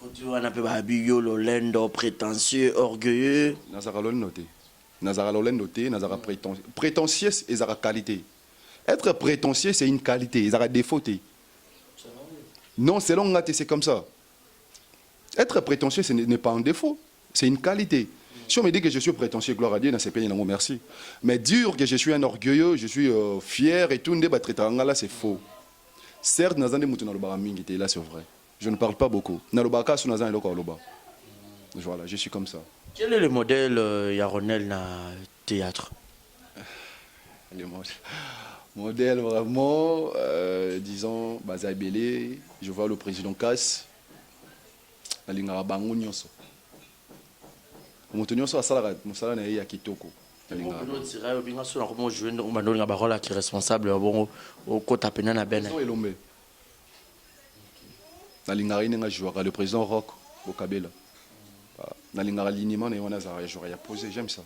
Quand tu vois un peu babio, lolendo, prétentieux, orgueilleux. Nazara lolendo. Nazara lolendo, nazara prétentieux. Prétentieux et zara qualité. Être prétentieux, c'est une qualité. Ils ont des défauts. Non, c'est long, c'est comme ça. Être prétentieux, ce n'est pas un défaut. C'est une qualité. Si on me dit que je suis prétentieux, gloire à Dieu, dans ces pays, merci. Mais dire que je suis un orgueilleux, je suis fier et tout, là, c'est faux. Certes, là, c'est vrai. Je ne parle pas beaucoup. Voilà, je suis comme ça. Quel est le modèle Yaronel dans le théâtre? Le modèle vraiment, disons, Bazaï Belé, je vois le président Kass, la ligne Bango Nyonso. Montonyoso a salarié, mon salaire est à Kitoko. Qui est responsable au côté pénal à Ben. La ligne le président Rock au Kabela. La ligne alignement et on a j'aurais posé, j'aime ça.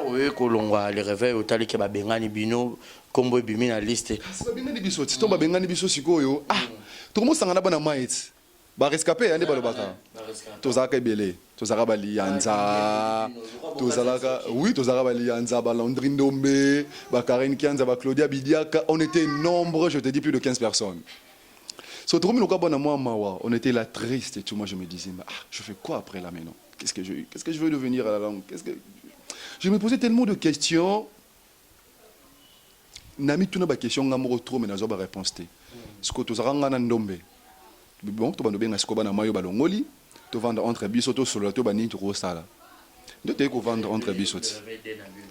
Oui, Kolongwa, les réveils, au tali qui va bengani bino, combo bimi na liste. C'est pas bengani biso, c'est tomba bengani biso sikoyo. Ah, tout le monde s'en a pas na maït. Ba rescapé, ande ba lobaka. Tozaka belé, tozaka bali yanza. Tozalaka, oui, tozaka bali yanza, ba Landrine Dombe, ba Karine Kianza, ba Claudia Bidiaka, on était nombreux, je te dis plus de 15 personnes. So tout le monde bon moi mawa, on était là triste et tout, moi je me disais ah, je fais quoi après là maintenant? Qu'est-ce que je veux devenir à la langue? Je me posais tellement de questions. Nami tuna ba question ngamoro trop mais nazo ba réponse té. Ce que to zaranga na ndombe. Bon, to banobe ngasko bana mayo balongoli, to vendre entre bisoto solo to bani to sala. De te ko vendre entre bisoti.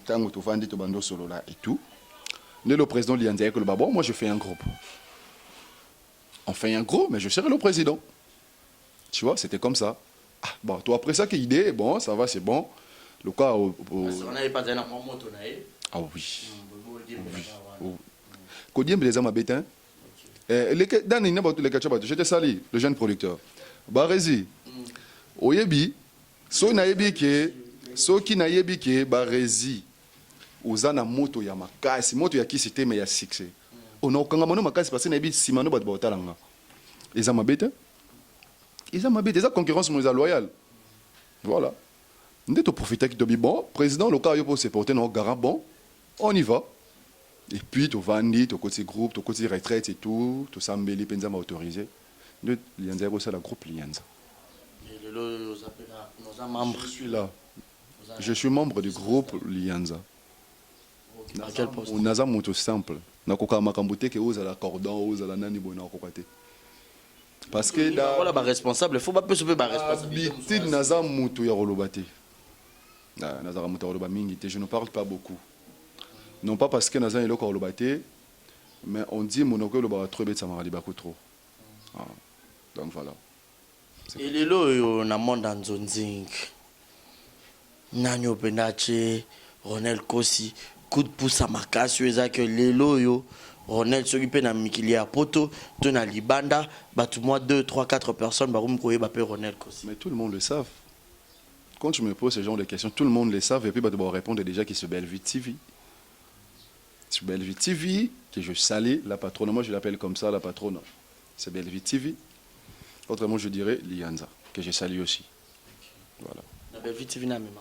Tango to vendre to bando solo là et tout. Le président Lianza que le babon, moi je fais un groupe. On fait un groupe mais je serai le président. Tu vois, c'était comme ça. Ah, bon, toi après ça quelle idée, bon, ça va, c'est bon. Le cas ah oui. Kodiem les hommes bétain. Dans les j'étais sali, le jeune producteur. Barezi. Oyebi, so nayebi ke, so ki nayebi ke barezi. Uzana moto ya makasi, moto ya kisite mais ya succès. On a kanga mono makasi parce que nayebi simano bat botalanga. Les hommes bétain. ils ont ma bête, ils ont concurrence, mais ils sont loyaux. Voilà. Nous avons profité qui te dit, bon, président, le cas, il faut se porter dans le garant, bon, on y va. Et puis, tu vas venir, tu as côté groupe, tu as côté retraite et tout, tu as mbeli, tu as autorisé. Nous, Lianza, c'est le groupe Lianza. Je suis là. Je suis membre du groupe Lianza. À quel poste? On a un moto simple. On a un cordon, on a un parce que voilà, responsable, il faut pas se faire responsabilité. Naza moto ya rolobate. Naza moto ya rolobate, je ne parle pas beaucoup. Non pas parce que naza est là rolobate, mais on dit monoko le ba trop bête ça m'a beaucoup trop. Donc voilà. Et les lots na monde en zone zinc. Nanyo Penache, Ronel Kossi, coup de pouce à Makassi, que les lots Ronel s'occupe na mikili à poto, tu na libanda, bah tout moi 2, 3, 4 personnes, bah vous me baper Ronel Kossi. Mais tout le monde le savent. Quand tu me poses ce genre de questions, tout le monde le savent et puis bah tu vas répondre déjà qui se Bellevue TV. C'est Bellevue TV que je salue la patronne. Moi je l'appelle comme ça la patronne. C'est Bellevue TV. Autrement je dirais Lianza que je salue aussi. Voilà. La Bellevue TV na même.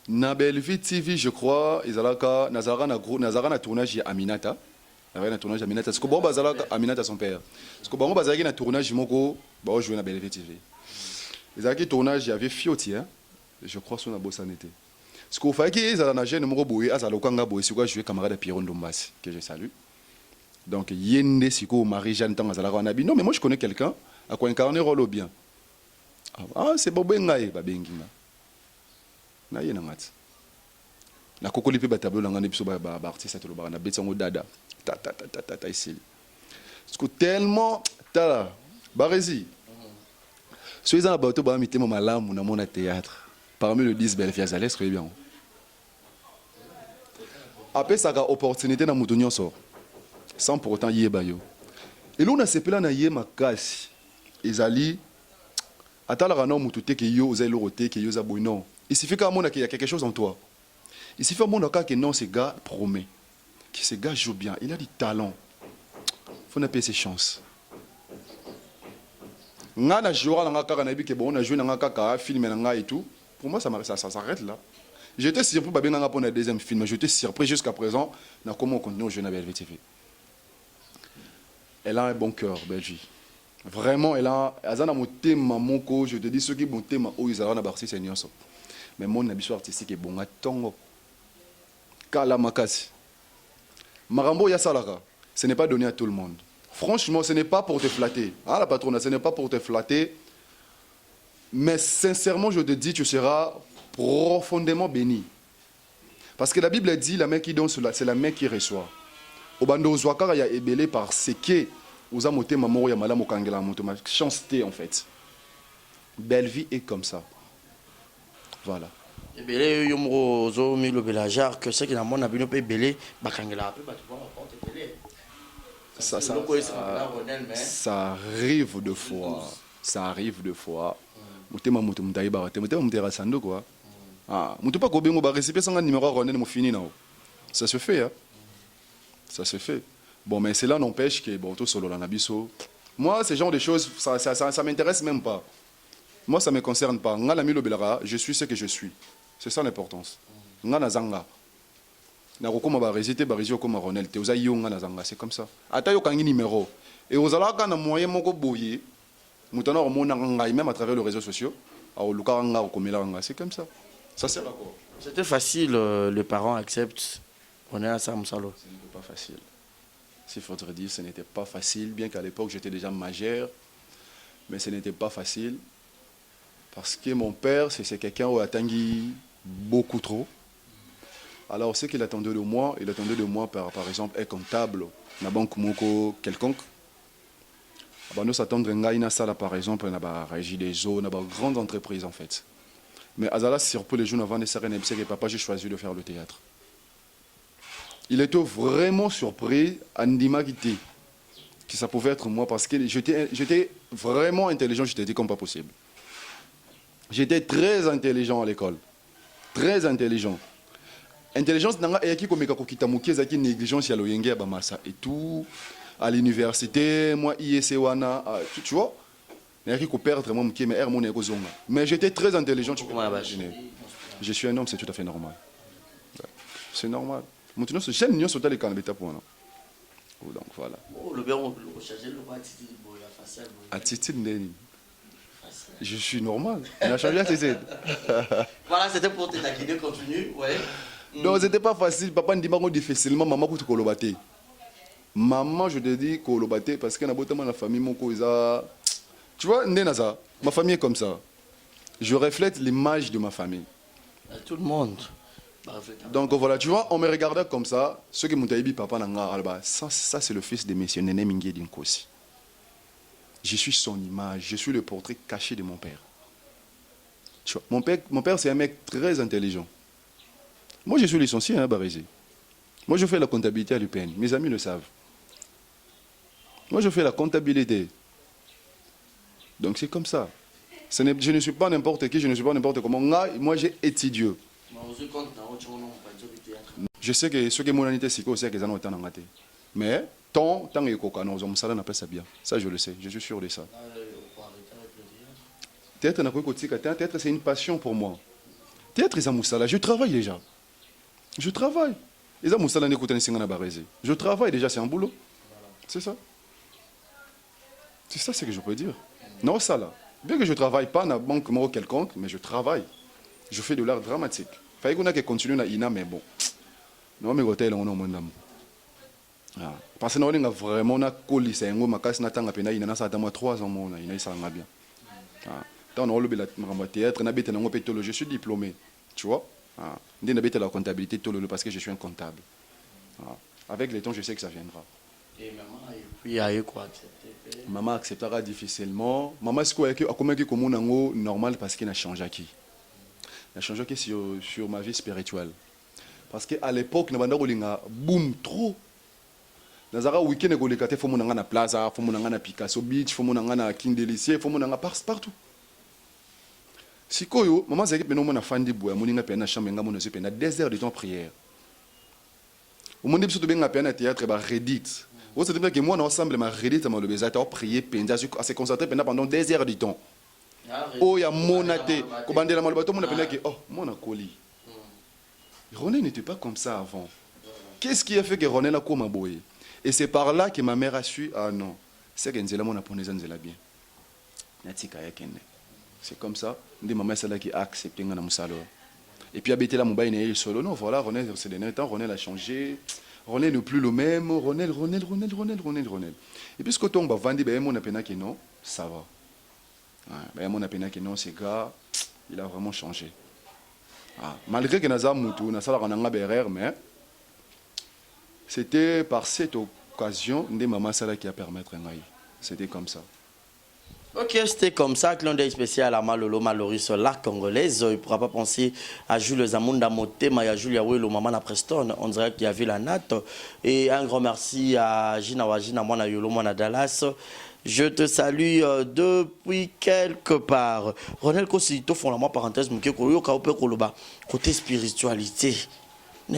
Na Bellevue TV, je crois, ils ont Nazara tournage à Aminata. Na tournage à Aminata. Parce que bon, Aminata son père. Parce que bon, na tournage moko, bon, jouer na Bellevue TV. Ils ont tournage, il y avait Fioti, hein. Je crois son abo sanité. Parce qu'il fallait qu'ils aient un jeune moko boye, à Lokanga boye, c'est quoi jouer camarade Pierron Dombas que je salue. Donc Yende Siko Marie-Jeanne Tang Azala Ranabi. Non, mais moi je connais quelqu'un à quoi incarner rôle bien. Ah, c'est Bobo Ngaye, Babengina. Na yena ngati na kokoli pe batablo langa ne biso ba artiste to ba na betango dada ta ici parce que tellement tala barezi so ils ont bato ba mitema malamu na mona théâtre parmi le 10 belles filles à l'est très bien après ça ga opportunité na mutu nyonso sans pour autant yeba yo et l'on a sepela na yema kasi ezali atala kana mutu te ke yo ozali roté ke yo za boy non. Il suffit qu'à mon qu'il y a quelque chose en toi. Il suffit à mon que non, ce gars promet. Que ce gars joue bien. Il a du talent. Il faut pas payer ses chances. Ngana jouera dans kaka na bi ke bon on a joué dans kaka film et tout. Pour moi ça s'arrête là. J'étais surpris pour bien pour le deuxième film. J'étais surpris jusqu'à présent dans comment on continue à jouer dans Bellevue TV. Elle a un bon cœur, Belgique. Vraiment, elle a un thème, je te dis, ceux qui ont un thème, ils ont un barci, c'est Nyonso. Mais mon ambition artistique est bon. Attends, Kala Makasi. Marambo Yasalaka, ce n'est pas donné à tout le monde. Franchement, ce n'est pas pour te flatter. Ah, la patronne, ce n'est pas pour te flatter. Mais sincèrement, je te dis, tu seras profondément béni. Parce que la Bible dit, la main qui donne cela, c'est la main qui reçoit. Au bando Zouakara, il y a ébélé par ce qui aux amotés mamoro ya madame okangela moto ma chancité en fait. Belle vie est comme ça. Voilà. Ébélé yomro zo milo belajar que c'est que na mon abino pe ébélé bakangela pe ba tu vois porte télé. Ça arrive de fois. Ça arrive de fois. Motema moto mutayi ba te motema mutera sando quoi. Ah, mutu pas ko bengo ba récipient sans numéro Ronel mo fini nao. Ça se fait hein. Ça se fait. Bon, mais cela n'empêche que, bon, tout solo l'anabiso. Moi, ce genre de choses, ça ne m'intéresse même pas. Moi, ça ne me concerne pas. Je suis ce que je suis. C'est ça l'importance. C'est comme ça. Numéro. Et vous allez avoir un moyen de même à travers les réseaux sociaux. C'est comme ça. Ça, c'est d'accord. C'était facile, les parents acceptent. On est à ça, Moussalo. Ce n'était pas facile. S'il faudrait dire, ce n'était pas facile, bien qu'à l'époque j'étais déjà majeur, mais ce n'était pas facile parce que mon père, c'est quelqu'un qui a attendu beaucoup trop. Alors, ce qu'il attendait de moi, il attendait de moi par exemple un comptable, une banque moko quelconque. Nous s'attendre à une salle par exemple, dans la régie des eaux, dans une grande entreprise en fait. Mais Azala, surtout les jours avant de s'arrêter, que papa, j'ai choisi de faire le théâtre. Il était vraiment surpris, Andima Gité, que ça pouvait être moi, parce que j'étais vraiment intelligent, j'étais dit comme pas possible. J'étais très intelligent à l'école. Très intelligent. Intelligence, qui comme négligence, et tout. À l'université, moi, IEC, tu vois. n'ai pas perdre mon qui mais mon mais j'étais très intelligent, tu peux imaginer. Je suis un homme, c'est tout à fait normal. C'est normal. Mon tenant, c'est jeune, sur les canaux pour donc voilà. Attitude, je suis normal. On a changé attitude. Voilà, c'était pour te taquiner, continue, ouais. Donc c'était pas facile. Papa ne dit pas difficilement, maman coûte kolobate. Maman, je te dis kolobate parce que dans la famille, mon cousin. Tu vois, Nenaza, ma famille est comme ça. Je reflète l'image de ma famille. Tout le monde. Donc voilà, tu vois, on me regardait comme ça. Ceux qui m'ont dit, papa, ça c'est le fils de monsieur Néné Mingué Dinkosi. Je suis son image, je suis le portrait caché de mon père. Tu vois, mon père c'est un mec très intelligent. Moi, je suis licencié à Barézé. Moi, je fais la comptabilité à l'UPN. Mes amis le savent. Moi, je fais la comptabilité. Donc, c'est comme ça. Je ne suis pas n'importe qui, je ne suis pas n'importe comment. Moi, j'ai étudié. Je sais que ceux qui m'ont dit c'est qu'ils ont été en raté. Mais, tant que coca, on appelle ça bien. Ça, je le sais. Je suis sûr de ça. Théâtre, c'est une passion pour moi. Théâtre, je travaille déjà. Je travaille. Je travaille déjà, c'est un boulot. C'est ça. C'est ça ce que je peux dire. Non, ça là. Bien que je ne travaille pas dans la banque quelconque, mais je travaille. Je fais de l'art dramatique. Il fallait qu'on ait continué à l'INA, mais bon. Non, mais hôtel, on a au monde. Parce que nous avons vraiment un colis, c'est un mot, ma na tanga pena ina na sa tama 3 ans mona ina ça nga bien. Tant on le la théâtre na bête na ngopetolo, je suis diplômé, tu vois. Ndé na bête la comptabilité tolo parce que je suis un comptable. Avec le temps, je sais que ça viendra. Et maman puis a quoi accepter. Maman acceptera difficilement. Maman c'est quoi a comment que comme on normal parce qu'il a changé qui. Il a changé qui sur ma vie spirituelle. Parce que à l'époque na banda kolinga boom trop. Nazara week-end ko lekate fo monanga na plaza, fo monanga na Picasso Beach, fo monanga na King Delicier, fo monanga partout. Sikoyo, maman zaki peno mona fandi boya, moninga pena chambre nga mona pena 2 heures de temps prière. Au monde biso to benga pena théâtre ba Reddit. Vous savez que moi ensemble ma Reddit ma le bezata o prier penda à se concentrer pendant 2 heures de temps. Oh ya monate, ko bandela malobato mona pena que oh mona koli. René n'était pas comme ça avant. Qu'est-ce qui a fait que René n'a comme boye? Et c'est par là que ma mère a su, ah non, c'est que Nzela mon apprenez Nzela bien. C'est comme ça, maman c'est là qui a accepté ngana musalo. Et puis habiter là mobile né solo non voilà René c'est des temps René a changé. René n'est plus le même, René. Et puis ce que on va vendre ben mon appena que non, ça va. Ben mon appena que non, c'est gars, il a vraiment changé. Malgré que naza mutu na sala kananga berère mais c'était par cette occasion que maman Sala qui a permis de faire. C'était comme ça. Ok, c'était comme ça. Clin d'œil spécial à Malolo Maloris, la Congolaise. Il ne pourra pas penser à Jules Zamunda Motema et à Julia Welo, maman à Preston. On dirait qu'il y avait la natte. Et un grand merci à Gina Wajina, Mwana Yolo, Mwana Dallas. Je te salue depuis quelque part. Ronel Kosito font la moi parenthèse, mais côté spiritualité. On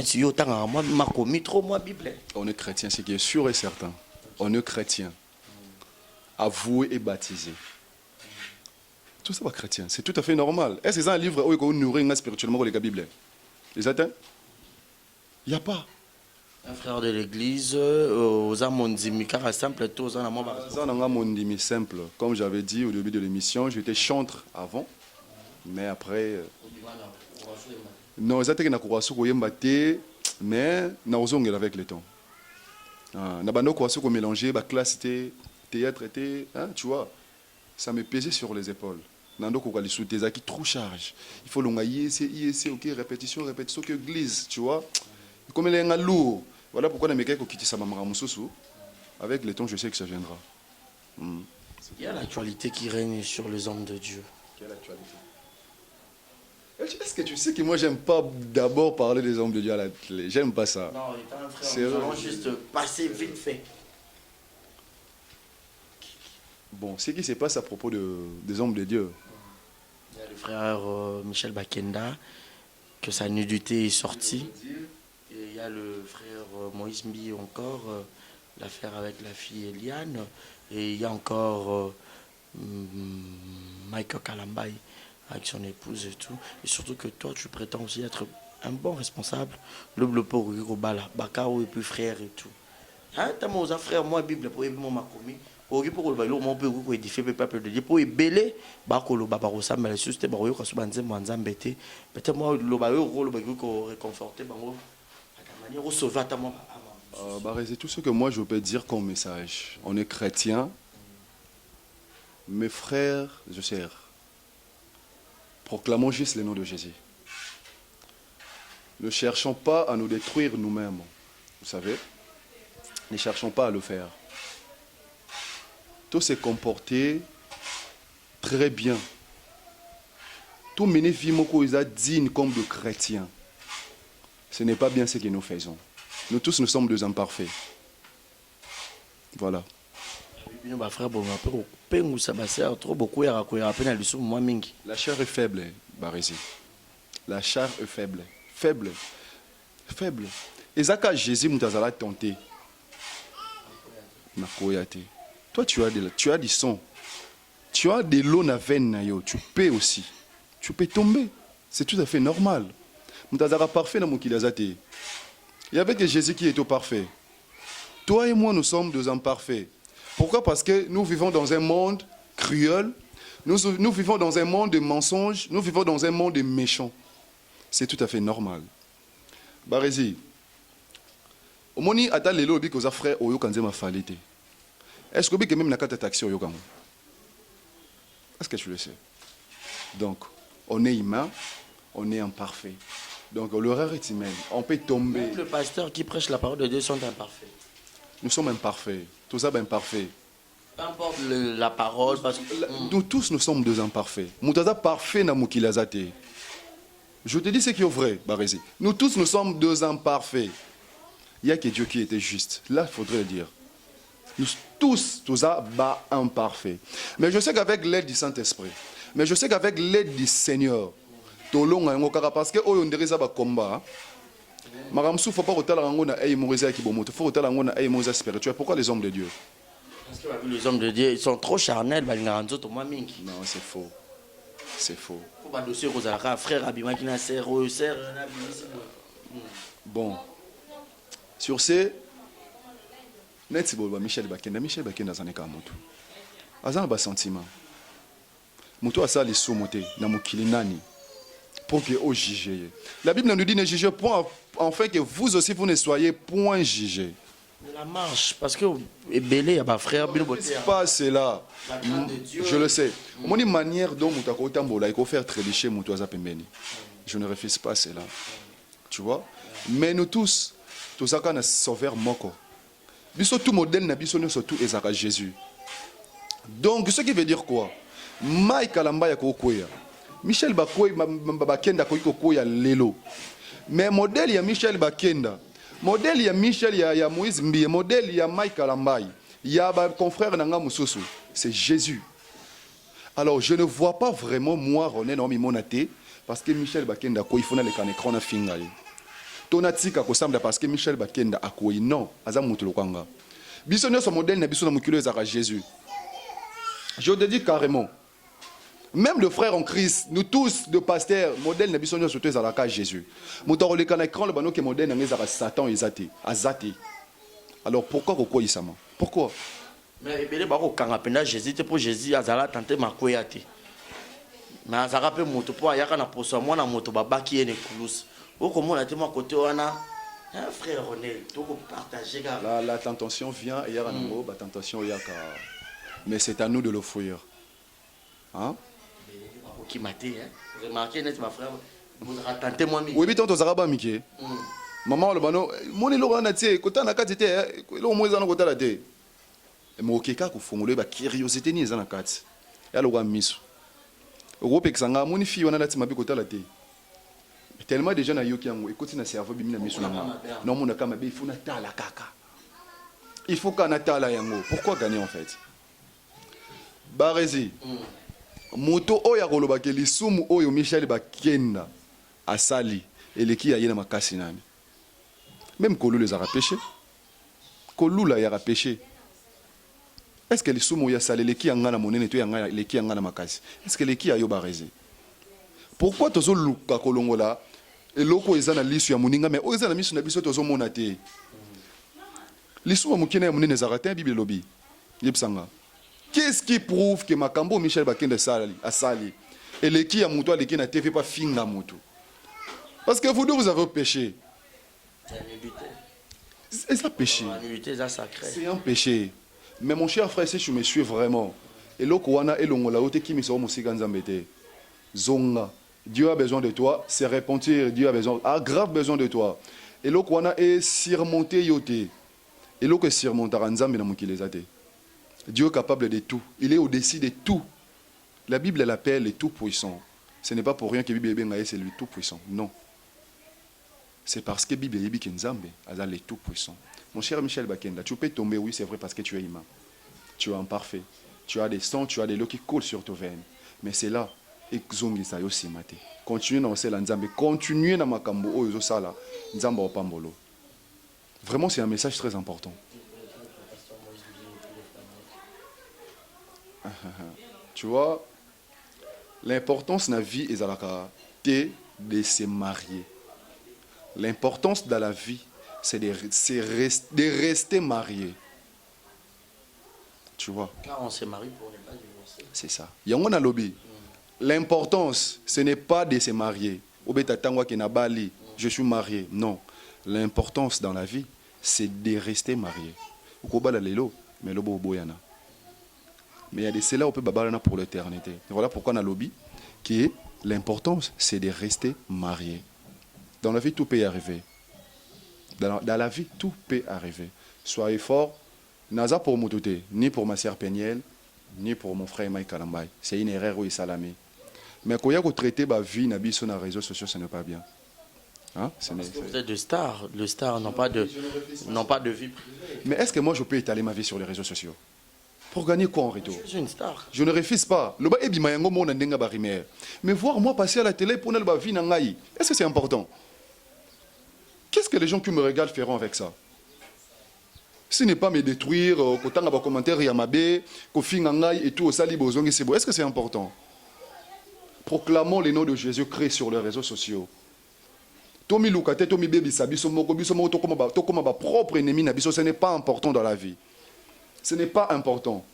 est chrétien, c'est qui est sûr et certain. On est chrétien. Avoué et baptisé. Tout ça va chrétien, c'est tout à fait normal. Est-ce que c'est un livre où on nourrit spirituellement avec la Bible? Les atteints? Il n'y a pas. Un frère de l'église, aux amondimi, car simple, tous en amont. Simple. Comme j'avais dit au début de l'émission, j'étais chantre avant, mais après. Non, c'est que na kurasu koyemba te, mais na ozongela avec le temps. Na bando kurasu ko mélanger ba classe théâtre était, tu vois, ça me pesait sur les épaules. Nando ko kali sous tes qui trop charge. Il faut longa IEC, OK, répétition, que glisse, tu vois. Comme il est un lourd. Voilà pourquoi na meka ko kiti sa mamara mususu. Avec le temps, je sais que ça viendra. Il y a l'actualité qui règne sur les hommes de Dieu. Quelle actualité? Est-ce que tu sais que moi j'aime pas d'abord parler des hommes de Dieu à la télé? J'aime pas ça. Non, nous allons juste passer vite fait. Bon, ce qui se passe à propos des hommes de Dieu. Il y a le frère Michel Bakenda, que sa nudité est sortie. Et il y a le frère Moïse Mbi encore, l'affaire avec la fille Eliane. Et il y a encore Michael Kalambai avec son épouse et tout. Et surtout que toi, tu prétends aussi être un bon responsable. Le pour Bala, Bakao et puis frère et tout. Hein, t'as mon frère, moi, Bible, pour aider mon commis. Pour le mon peu édifier le peuple de Dieu. Pour ébeler, Bakolo, Babarosa, mais le système, Baroyo, Kasubanze, Mwanzambete. Peut-être moi, le Bayo, le Bayo, réconforter, Bango, à ta manière, sauver à ta maman. C'est tout ce que moi je peux dire comme message. On est chrétiens. Mes frères, je sers. Proclamons juste le nom de Jésus. Ne cherchons pas à nous détruire nous-mêmes. Vous savez, ne cherchons pas à le faire. Tout s'est comporté très bien. Tout mener vimoko digne comme de chrétiens. Ce n'est pas bien ce que nous faisons. Nous tous, nous sommes des imparfaits. Voilà. La chair est faible, Barési. La chair est faible. Faible. Faible. Et ça, quand Jésus nous a tenté. Toi, tu as du sang. Tu as de l'eau dans la veine. Tu peux aussi. Tu peux tomber. C'est tout à fait normal. Nous avons parfait dans mon kilazate. Il n'y avait que Jésus qui est au parfait. Toi et moi, nous sommes deux imparfaits. Pourquoi? Parce que nous vivons dans un monde cruel. Nous vivons dans un monde de mensonges. Nous vivons dans un monde de méchants. C'est tout à fait normal. Barési, au moni ata lelo bi koza frère oyo kanze ma falite. Est-ce que même na kata taxi oyo kango? Est-ce que tu le sais? Donc, on est humain, on est imparfait. Donc, l'erreur est humaine. On peut tomber. Même le pasteur qui prêche la parole de Dieu sont imparfaits. Nous sommes imparfaits. Tout ça est imparfait. Peu importe la parole, parce que... Nous tous, nous sommes deux imparfaits. Moutaza parfait na mukilazate. Je te dis ce qui est vrai, Barési. Nous tous, nous sommes deux imparfaits. Il n'y a que Dieu qui était juste. Là, il faudrait le dire. Nous tous, tout ça, imparfaits. Mais je sais qu'avec l'aide du Saint-Esprit, mais je sais qu'avec l'aide du Seigneur, parce que on dirait ça combat. Maramsou, faut pas retarder spirituel. Pourquoi les hommes de Dieu? Parce que les hommes de Dieu, ils sont trop charnels. Non, c'est faux. C'est faux. Bon. Sur ce, Michel Bakenda zaneka moto. Azan ba sentiment. Moto asa li somote na mokili nani pour que au juger. La Bible nous dit ne jugez point afin que vous aussi vous ne soyez point jugés. La marche, parce que Ebélé, il y a ma frère, c'est pas cela. Je le sais. Mon manière dont il faut faire trélicher mon toisa pembeni. Je ne refuse pas cela. Tu vois? Mais nous tous ça quand on a sauveur moko. Biso tout modèle na biso surtout ezaka Jésus. Donc ce qui veut dire quoi? Mike Kalamba ya kokoya. Michel Bakenda kokoya lelo. Mais modèle ya Michel Bakenda. Modèle ya Michel ya Moïse Mbie, modèle ya Mike Kalambai, ya confrère Nanga Moussousou, c'est Jésus. Alors je ne vois pas vraiment moi René Nomi Monate parce que Michel Bakenda ko il faut na le écran na finga. Tonatika ko samba parce que Michel Bakenda akoyi non, aza mutu lokanga. Biso nyo so modèle na biso na mukilo ezaka Jésus. Je te dis carrément. Même le frère en Christ, nous tous, de pasteurs, modèle n'a pas surtout à Jésus. Nous avons le écran, le modèle n'a Satan et Azati. Alors pourquoi il ça? Pourquoi? Mais quand Jésus, pour Jésus, Azala tenté ma koyate. Mais Azara peut monter pour y avoir un poisson, moi, na moto baba qui est néclus. Au comment on a mon côté, on a un frère René, tout partager. La tentation vient et il y a un mot, la tentation il y a. Mais c'est à nous de l'offrir. Hein? Qui m'a dit, vous remarquez, n'est-ce pas, frère? Vous avez tenté moi, oui, mais tant aux Arabes, Mickey. Maman, le bano, mon élo, on a dit, quand on a quitté, l'eau, moi, on a côté la tête. Et mon keka, qu'on formule, la curiosité, ni en a quatre. Et alors, on a mis. Au groupe, Exanga, mon fille, on a dit, ma vie, côté la tête. Tellement de gens à Yoki, écoute, il y a un cerveau, il y a un mis. Non, mon akama, il faut nata la kaka. Il faut qu'on nata la yango. Pourquoi gagner en fait? Barési. Moto oya kolobake lisumu oyo Michel Bakenda asali eleki ya yena makasi nani. Même Kolou les a péché. Kolou là y a péché. Est-ce que les sumo ya salé les qui en na monene to yanga les qui en na makasi? Est-ce que les qui ayo barezi? Pourquoi tozo luka kolongola et loko ezana lisu ya moninga mais ezana misu na biso tozo mona te? L'histoire mukina ya monene zaratin Bible lobby. Yebsanga. Qu'est-ce qui prouve que Makambo Michel Bakende a sali et les qui a mouto les qui n'a fait pas finga mouto? Parce que vous deux vous avez péché. C'est ça péché. C'est un péché. Mais mon cher frère, si tu me suis vraiment, et l'okwana et l'ongola ote qui me sont musikanzambete. Zonga. Dieu a besoin de toi, c'est repentir, Dieu a grave besoin de toi. Et l'okwana est surmonté yote. Et l'ok surmontera nzambe na mukilezate. Dieu est capable de tout. Il est au-dessus de tout. La Bible l'appelle le tout-puissant. Ce n'est pas pour rien que la Bible c'est le tout-puissant. Non. C'est parce que la Bible est Nzambe, le tout-puissant. Mon cher Michel Bakenda, tu peux tomber, oui, c'est vrai, parce que tu es humain. Tu es imparfait. Tu as des sangs, tu as des lots qui coulent sur tes veines. Mais c'est là, et continuez dans ce Nzambe, continuez dans Makambo, Oyo Sala, Nzamba Opambolo. Vraiment, c'est un message très important. Tu vois, l'importance de la vie est de se marier. L'importance de la vie, c'est de rester marié. Tu vois. Car on se marie pour ne pas divorcer. C'est ça. Yangon a lobby. L'importance, ce n'est pas de se marier. Je suis marié. Non. L'importance dans la vie, c'est de rester marié. Mais il y a des cela on peut babalana pour l'éternité. Voilà pourquoi on a lobby qui est l'importance, c'est de rester marié. Dans la vie, tout peut y arriver. Dans la vie, tout peut arriver. Soyez forts. Naza pour Moutoute, ni pour ma sœur Péniel, ni pour mon frère Mike Kalambay. C'est une erreur où il salamé. Mais quand il y a traité ma vie, na sur les réseaux sociaux, ce n'est pas bien. Hein? Vous êtes de stars. Les stars n'ont pas de vie privée. Mais est-ce que moi je peux étaler ma vie sur les réseaux sociaux? Pour gagner quoi en retour? Je suis une star. Je ne refuse pas. Mais voir moi passer à la télé pour ne pas vivre, est-ce que c'est important? Qu'est-ce que les gens qui me regardent feront avec ça? Ce n'est pas me détruire, qu'autant de commentaires yamabe, et tout, est-ce que c'est important? Proclamons le nom de Jésus-Christ sur les réseaux sociaux. Tomi Lukate, Tomi Baby Sabiso Moko, Bisomo, Tokoma, propre ennemi, ce n'est pas important dans la vie. Ce n'est pas important.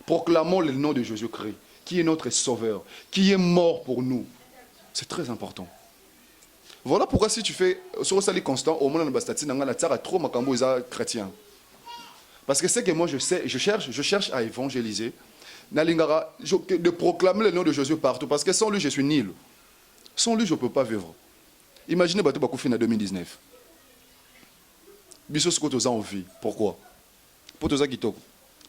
Proclamons le nom de Jésus-Christ, qui est notre sauveur, qui est mort pour nous. C'est très important. Voilà pourquoi si tu fais sur le constant, au moins on trop makambo chrétien. Parce que c'est que moi je sais, je cherche à évangéliser, de proclamer le nom de Jésus partout. Parce que sans lui je suis nul. Sans lui je ne peux pas vivre. Imaginez Bato Bakoufine en 2019. Bissos Kotoza en vie. Pourquoi? Pour Toza Kitoko.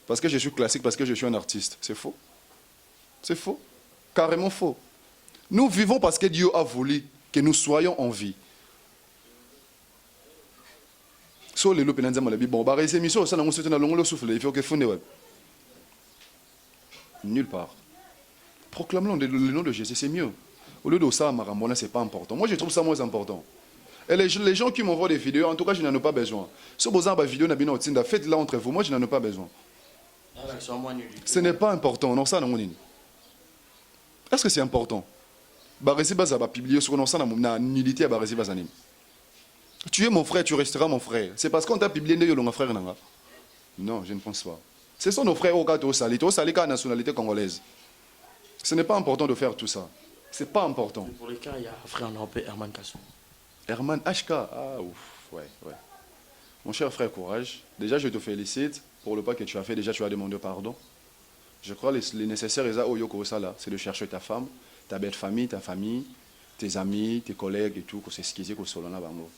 Parce que je suis classique, parce que je suis un artiste. C'est faux. C'est faux. Carrément faux. Nous vivons parce que Dieu a voulu que nous soyons en vie. So les loups penanza malabi bon bah ces missions ça n'a pas longue le souffle il faut que fondé nulle part. Proclamons le nom de Jésus, c'est mieux. Au lieu de ça marambona c'est pas important. Moi je trouve ça moins important. Et les gens qui m'envoient des vidéos, en tout cas je n'en ai pas besoin. Si vous avez une vidéo na bino tinda faites-la entre vous, moi je n'en ai pas besoin. Ce n'est pas important, non ça non. Est-ce que c'est important? Baresi baza ba publier sur non ça na nudité à Baresi bazanim. Tu es mon frère, tu resteras mon frère. C'est parce qu'on t'a publié de mon frère nanga. Non, je ne pense pas. Ce sont nos frères au cas où sali la nationalité congolaise. Ce n'est pas important de faire tout ça. C'est pas important. Pour les cas, il y a un frère nommé Herman Kassou. Herman HK, ah ouf, ouais. Mon cher frère, courage. Déjà, je te félicite pour le pas que tu as fait. Déjà, tu as demandé pardon. Je crois que les nécessaires, c'est de chercher ta femme, ta belle famille, ta famille, tes amis, tes collègues et tout, que c'est ce qu'ils disent que Solana Bango.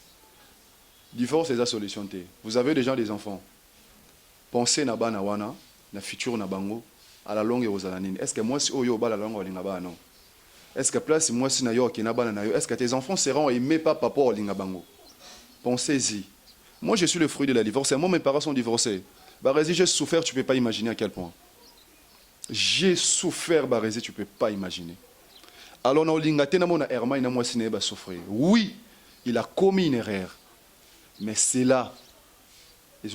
Divorce, c'est la solution. Vous avez déjà des enfants. Pensez na ba na wana, na futur na bango, à la longue et aux alanines. Est-ce que moi, si oyo ba la longue, non? Est-ce que place, moi, si na yo ki na ba na yo, est-ce que tes enfants seront aimés par papa ou lingabango? Pensez-y. Moi, je suis le fruit de la divorce. Moi, mes parents sont divorcés. Barézi, j'ai souffert, tu ne peux pas imaginer à quel point. J'ai souffert, Barézi, tu ne peux pas imaginer. Alors, on a Herman, moi, souffrir. Oui, il a commis une erreur. Mais c'est là.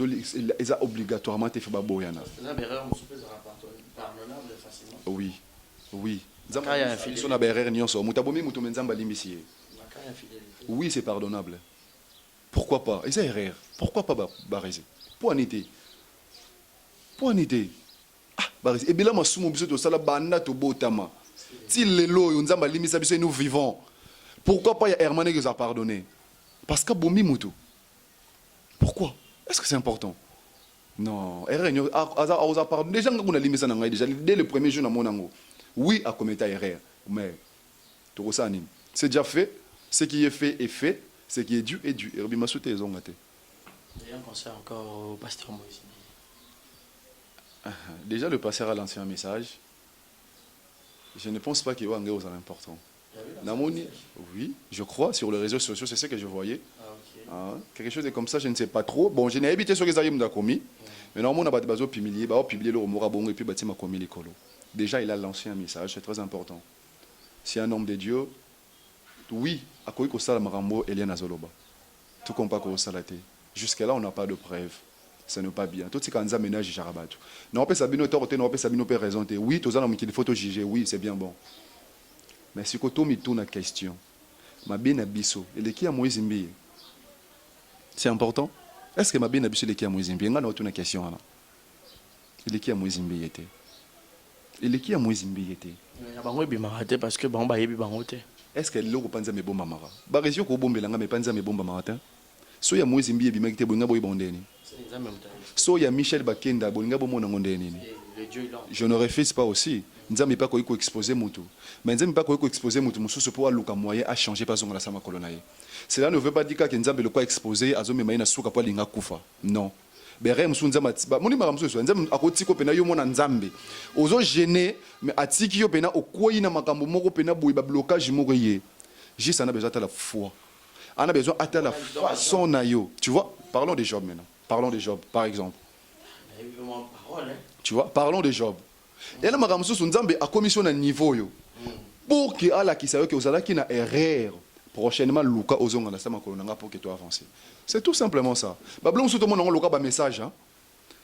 ils ont obligatoirement été fait baboyana. Oui, oui. Oui, c'est pardonnable. Pourquoi pas? Et c'est erreur. Pourquoi pas bariser? Pour en été. Pour en été. Ah, bariser. Et bien là, je suis tout ça, la banda to botama. Si les lois, nous vivons. Pourquoi pas il y a Hermané qui nous a pardonné? Parce que Bomi Moutou. Pourquoi? Est-ce que c'est important? Non. Erreur, on a pardonné. Déjà, on a limité ça dès le premier jour, oui, à commettre erreur. Mais, c'est déjà fait. Ce qui est fait est fait. Ce qui est dû est dû. Et bien, souhaité, ils ont gâté. D'ailleurs, on conseille encore au pasteur Moïse. Déjà, le pasteur a lancé un message. Je ne pense pas qu'il y ait un gars important. Oui, je crois, sur les réseaux sociaux, c'est ce que je voyais. Quelque chose de comme ça, je ne sais pas trop. Bon, je n'ai évité ce que ça m'a commis. Mais normalement, on a publié le Morabon et puis ma commis l'écolo. Déjà, il a lancé un message, c'est très important. Si un homme de Dieu, oui, à quoi il y a Marambo, Eliana Zoloba. Tout comme pas qu'on salaté. Jusqu'à là, on n'a pas de preuve. Ce n'est pas bien. Tout ce qu'on a ménage, j'ai rabattu. Non, on peut s'abîmer autorité, non, on peut s'abîmer raison. Oui, tout ça, il faut juger. Oui, c'est bien bon. Mais si on me tourne la question, ma bien abisso, et qui a Moïse Mbi? C'est important. Est-ce que ma bien abisso est qui a Moïse Mbi? On a une question là. Et qui a Moïse Mbi était? Et qui a Moïse Mbi était? Parce que bon, est-ce que l'eau panza me bomba mara? Barésio ko bombe langa me panza me bomba mara. So ya Moïse Mbi ebima kite bonga boy bondeni. So ya Michel Bakenda bonga bomona ngondeni. Je ne refuse pas aussi. Nzambe pas ko exposer mutu. Mais Nzambe pas ko exposer mutu mususu pour aluka moyen à changer pas zonga la sama kolonaye. Cela ne veut pas dire que Nzambe le quoi exposer azome maina suka pour linga kufa. Non. Bere musunza matiba moni mara mususu Nzambe akoti ko pena yo mona Nzambe. Ozo gêner mais atiki yo pena okoyi na makambo moko pena boy ba blocage moko yé. Juste on a besoin de la foi. On a besoin de la façon na yo. Tu vois? Parlons de Job maintenant. Parlons de Job par exemple. Tu vois? Parlons de Job. Et là, ma mususu Nzambe a commission à niveau yo. Pour que ala ki sayo que ozala ki na erreur. Prochainement Luka ozonga la sama kolonanga pour que tu avances. C'est tout simplement ça. Bablon tout le monde on Luka ba message hein.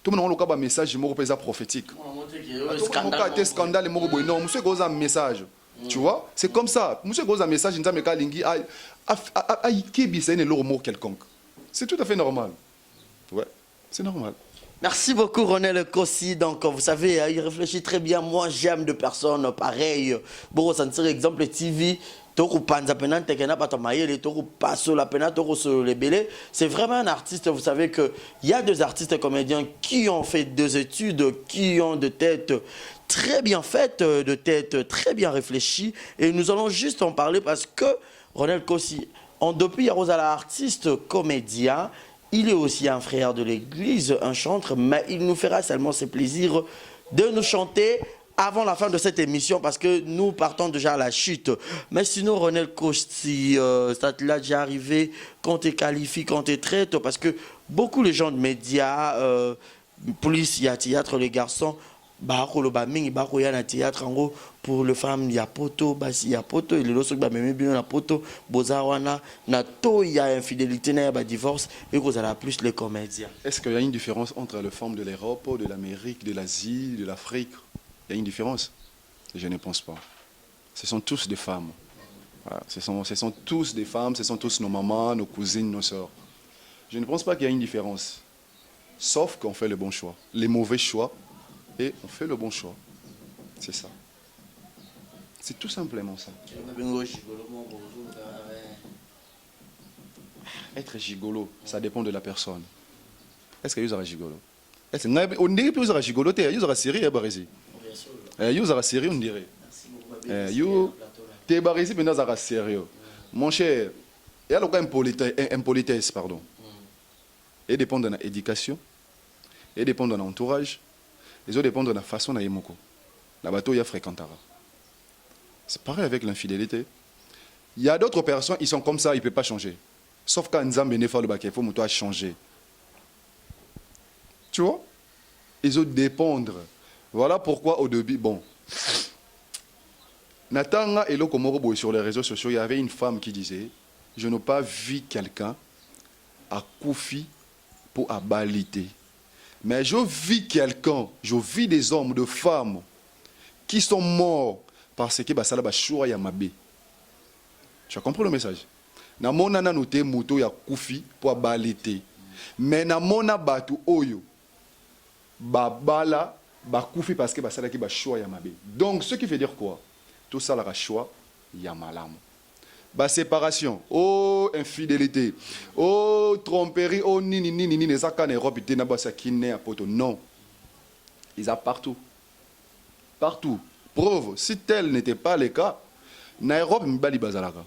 Tout le monde on Luka ba message mo pesa prophétique. Tout scandale mo boy non, monsieur goza message. Tu vois? C'est comme ça. Monsieur goza message Nzambe ka lingi a kebi c'est une mot quelconque. C'est tout à fait normal. Ouais, c'est normal. Merci beaucoup Ronel Kossi. Donc vous savez, il réfléchit très bien. Moi j'aime de personnes pareilles. Bon, ça serait exemple TV. C'est vraiment un artiste, vous savez qu'il y a deux artistes comédiens qui ont fait deux études, qui ont de têtes très bien faites, de têtes très bien réfléchies. Et nous allons juste en parler parce que Ronel Kossi, depuis Yarosala, artiste comédien, il est aussi un frère de l'église, un chanteur, mais il nous fera seulement ce plaisir de nous chanter avant la fin de cette émission, parce que nous partons déjà à la chute. Mais sinon, Ronel Kossi, ça te l'a déjà arrivé quand tu qualifies, quand tu traites, parce que beaucoup de gens de médias, plus il y a théâtre, les garçons, il y a théâtre, en gros, pour les femmes, il y a poto, il y a poto, il y a poto, il y a infidélité, il y a divorce, et vous avez plus les comédiens. Est-ce qu'il y a une différence entre les femmes de l'Europe, de l'Amérique, de l'Asie, de l'Afrique? Il y a une différence? Je ne pense pas. Ce sont tous des femmes. Voilà. Ce sont tous des femmes, ce sont tous nos mamans, nos cousines, nos sœurs. Je ne pense pas qu'il y a une différence. Sauf qu'on fait le bon choix. Les mauvais choix, et on fait le bon choix. C'est ça. C'est tout simplement ça. Être gigolo, ça dépend de la personne. Est-ce que vous avez gigolo? On dirait que vous avez gigolo, vous avez série, vous avez sérieux, on dirait. Vous êtes maintenant sérieux. Mon cher, il y a une politesse, pardon. Et dépend de l'éducation, et dépend de l'entourage, et ça dépend de la façon dont vous la bateau y a fréquenté. C'est pareil avec l'infidélité. Il y a d'autres personnes, ils sont comme ça, ils ne peuvent pas changer. Sauf quand Nzambe ne fait le bac, il faut que changer. Tu vois? Ils doivent dépendre. Voilà pourquoi au début, bon. Natanga et Lokomoro sur les réseaux sociaux, il y avait une femme qui disait: je n'ai pas vu quelqu'un à Koufi pour abaliter. Mais je vis quelqu'un, je vis des hommes, des femmes qui sont morts parce que basala ba choix ya mabe. Tu as compris le message? Na mona na noté moto ya kufi pour abaliter. Mais na mona batu oyo babala ba kufi parce que basala ki ba choix ya mabe. Donc ce qui veut dire quoi? Tout ça la choix ya malamu. Ba séparation, oh infidélité, oh tromperie, oh nini, ça qu'en Europe, il y a des qui à poto. Non. Ils ont partout. Partout. Preuve, si tel n'était pas le cas, en Europe, il y a des bazalaka.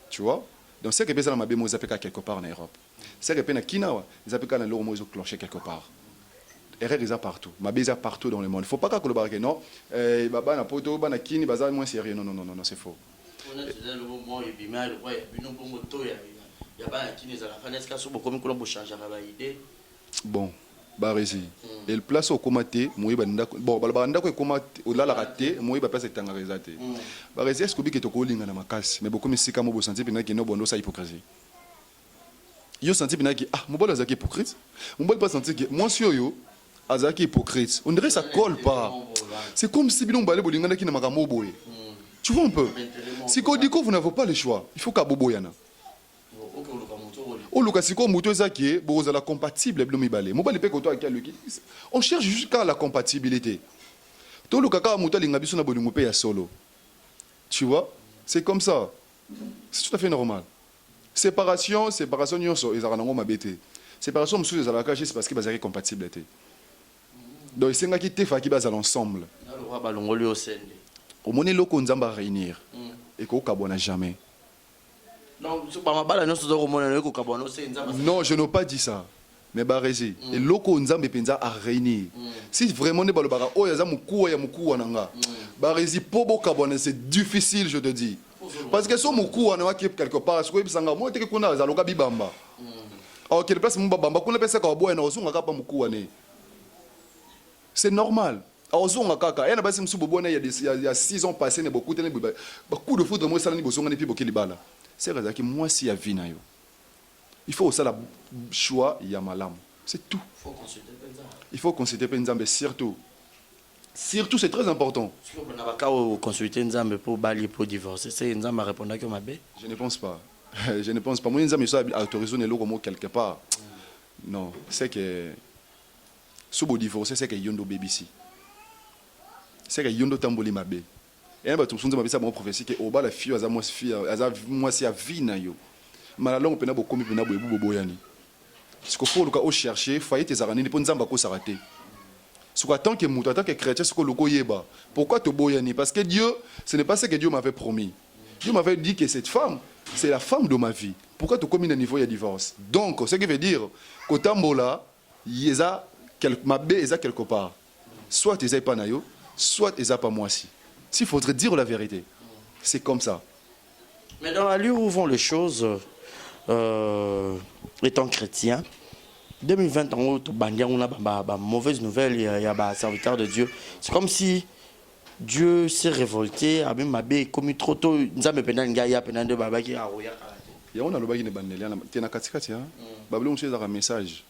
Tu vois? Donc, c'est que les gens ont quelque part en Europe. C'est que les gens ont cloché quelque part. Erreur, ils ont partout. Ils sont partout dans le monde. Il ne faut pas que le non. Baba na poto, bana kini, bazal moins sérieux. Non, c'est faux. Bon, Barési. Et le place au comaté, moi, bon, balabanda ko comaté, au la la raté, moi, pas cette tangarisate. Barési, est-ce que tu es calling na makas, mais beaucoup de cas mo senti pina qui no bondo sa hypocrisie. Yo senti pina qui ah, mo bola zaki hypocrite. Mo bola pas senti que moi sur yo azaki hypocrite. On dirait ça colle pas. C'est comme si bilon balé bolingana qui na makamo boye. Tu vois un peu? Si vous n'avez pas le choix, il faut qu'à Bobo yana. On cherche jusqu'à la compatibilité. Tu vois? C'est comme ça. C'est tout à fait normal. Séparation, ils ont mabete. Séparation, c'est parce qu'ils sont compatibles. Donc, c'est qui te fait qu'ils sont ensemble. Au moins, loko nzamba réunir. Et qu'on ne jamais. Non, je n'ai pas dit ça. Mais Barési, et loko nzamba penza à réunir. Si vraiment ne balobara oh yaza mukuwa ya mukuwa nanga. Barési pobo kabona c'est difficile je te dis. Parce que so mukuwa na waki quelque part ce ko bisanga mo te kuna za loka bibamba. Alors quelle place mba bamba kuna pesa ka boya na osunga kapa mukuwa ne. C'est normal. Il y a 6 ans passés, il y a beaucoup de foudre. Moi, ça c'est vrai que moi, si il y a vie, il faut aussi le choix, il y a malam. C'est tout. Il faut consulter Penzambe, surtout. Surtout, c'est très important. Consulter Nzambe pour bali pour divorcer, c'est Nzambe répondre que ma bé. Je ne pense pas. Je ne pense pas. Moi, Nzambe soit autorisé de l'eau quelque part. Non, c'est que si vous divorcez, c'est que yondo BBC. C'est que yondo tamboli mabe. Et bah tout le monde m'a prophétie que au bas la fille moi si a vie na yo. Malalong pena beaucoup mi pena boyebu boboyani. Ce qu'il faut le cas au chercher, foyer tes arani ne peut nzamba ko s'arrêter. Ce qu'en tant que mouton, en tant que chrétien, ce que le yeba. Pourquoi te boyani? Parce que Dieu, ce n'est pas ce que Dieu m'avait promis. Dieu m'avait dit que cette femme, c'est la femme de ma vie. Pourquoi tu commis un niveau il y a divorce? Donc, ce qui veut dire qu'au tambola, il y a quelque part. Soit tu n'es pas nayo, soit tu n'es pas moi aussi. S'il faudrait dire la vérité, c'est comme ça. Mais dans la lieu où vont les choses, étant chrétien, 2020, on a mauvaise nouvelle, il y a un serviteur de Dieu. C'est comme si Dieu s'est révolté, a même commis trop tôt, nous avons il y a un message.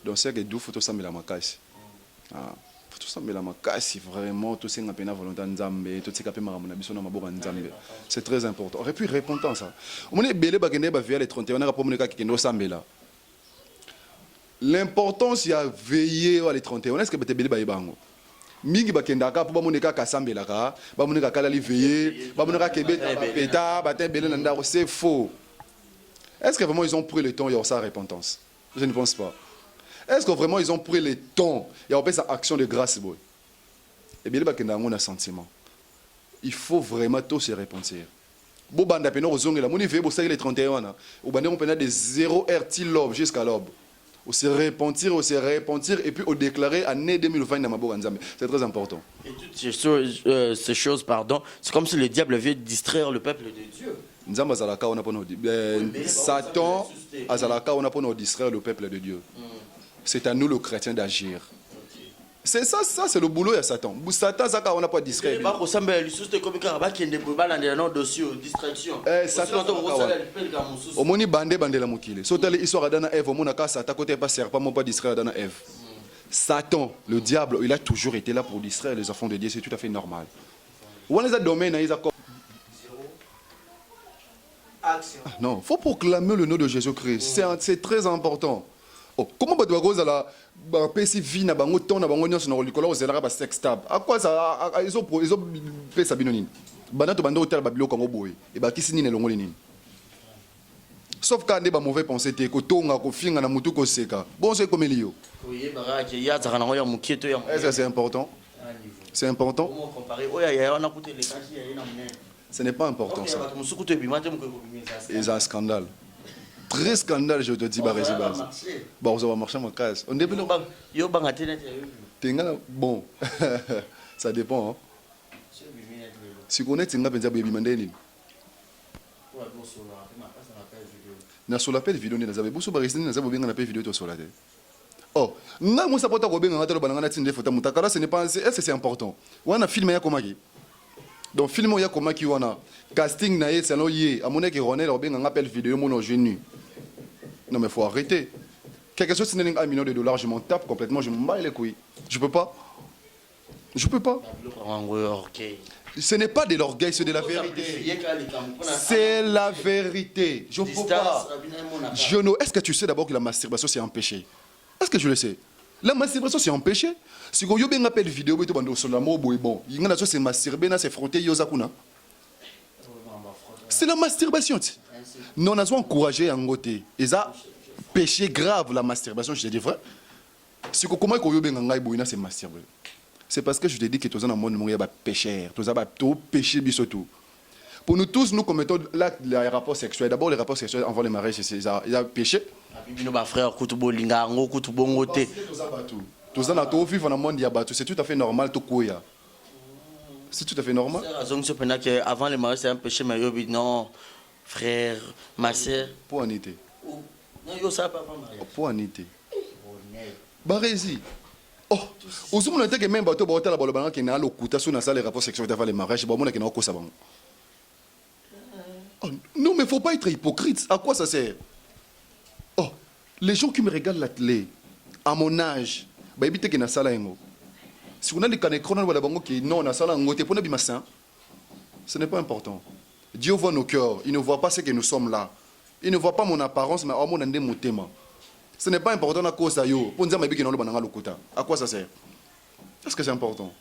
Donc c'est que d'où faut ça la makasi. Faut ça la makasi vraiment tout c'est ngapena volonté nzambe tout c'est kapema ramona biso na maboka nzambe. C'est très important. Aurait pu répondre ça. On est belé bagene ba via les 31 on a promené ka kendo sambela. L'importance il y a veiller à les 31 est-ce que bete belé ba ibango. Mingi bakendaka po bamoneka ka sambelaka bamoneka kala li veiller bamoneka kebeta peta batin belé na ndako c'est faux. Est-ce que vraiment ils ont pris le temps, il y a sa repentance? Je ne pense pas. Est-ce que vraiment ils ont pris le temps, il y a sa action de grâce? Eh bien, il y a un sentiment. Il faut vraiment tout se repentir. Si vous avez les 31 ans, vous avez de 0 heure till l'aube jusqu'à l'aube. On se repentir, et puis on déclarer année 2020 dans ma Nzambe. C'est très important. Et toutes ces choses, pardon, c'est comme si le diable veut distraire le peuple de Dieu. Satan, on a pour nous distraire le peuple de Dieu. C'est à nous, le chrétien, d'agir. C'est ça, c'est le boulot de Satan. Satan, ça, on n'a pas distrait. Bah, au semble les sources de communication, bah, qui est des balles dans nos dossiers, distraction. Satan, au moni bande la mokile. Sauter l'histoire d'Anna Ève, au monaka, Satan, côté pas serpent, pas distraire d'Anna Ève. Satan, le diable, il a toujours été là pour distraire les enfants de Dieu, c'est tout à fait normal. Où est-ce domaine, ils ont non, il faut proclamer le nom de Jésus-Christ. C'est très important. Oh, comment tu vas la PC vie na bango ton na bango nyonso na likola ozela ba sex tab. À quoi ça ils ont fait ça binonine. Bana to bando hotel ba biloko ngo boye. Et ba kisi nini longo nini. Sauf quand des ba mauvais pensée te ko tonga ko finga na mutu ko seka. Bon c'est comme Elio. Oui, baraka ya zaka na ya mukieto ya. Ça c'est important. C'est important. Comment comparer oya ya on a coûté les kashi ya na mne. Ce n'est pas important ça. Et c'est un scandale. Très scandale, je te dis, Barési Baz. Bon, ça va marcher ma case. On est bon, ça dépend. Hein. Si on est Tinga Penza Baby Mandeli. Na sur l'appel vidéo, nous avons beaucoup de nous avons bien un appel vidéo sur la tête. Oh, non, moi ça peut être bien, on a le banana tinde photo mutakala, ce n'est pas, c'est important. On a filmé ya komaki. Donc film ya komaki wana casting na c'est non yé à mon que Ronel a bien un appel vidéo mon genou. Non mais faut arrêter. Quelque chose c'est $1 million, je m'en tape complètement, je m'en bats les couilles. Je peux pas. Je peux pas. Ce n'est pas de l'orgueil, c'est de la vérité. C'est la vérité. Je ne peux pas. Est-ce que tu sais d'abord que la masturbation c'est un péché? Est-ce que je le sais? La masturbation c'est un péché. Si vous avez un appel vidéo, vous avez sur la mot bon. Il y a c'est masturber, c'est frotter yosakuna. C'est la masturbation. Nous on a encouragé en côté. Et ça péché grave la masturbation, je te dis vrai. Si vous comment vous avez un boina c'est masturber. C'est parce que je te dis que tous dans le monde il y a péché, tous a tout péché bisotou. Pour nous tous, nous commettons l'acte les rapports sexuels. D'abord les rapports sexuels avant les mariages, il y a péché. Tous dans tout vivre dans le monde il y a battu, c'est tout à fait normal tout quoi. C'est tout à fait normal. Avant les mariages c'est un péché mais non frère, ma sœur pour en été. Non, yo ça pas mariage. Pour en été. Barési. Oh, au moment où que même bateau bateau la balobana qui n'a l'okuta sur la salle les rapports sexuels avant les mariages, bon on a qui n'a pas ça bon. Oh, non mais faut pas être hypocrite. À quoi ça sert? Oh, les gens qui me regardent la télé à mon âge, bah éviter que na sala ngo. Si on a les canets chrono wala bango qui non na sala ngo te pona bimasin. Ce n'est pas important. Dieu voit nos cœurs, il ne voit pas ce que nous sommes là. Il ne voit pas mon apparence mais au moins mon thème. Ce n'est pas important à cause de yo. Pour dire mais bien le lokuta. À quoi ça sert? Est-ce que c'est important?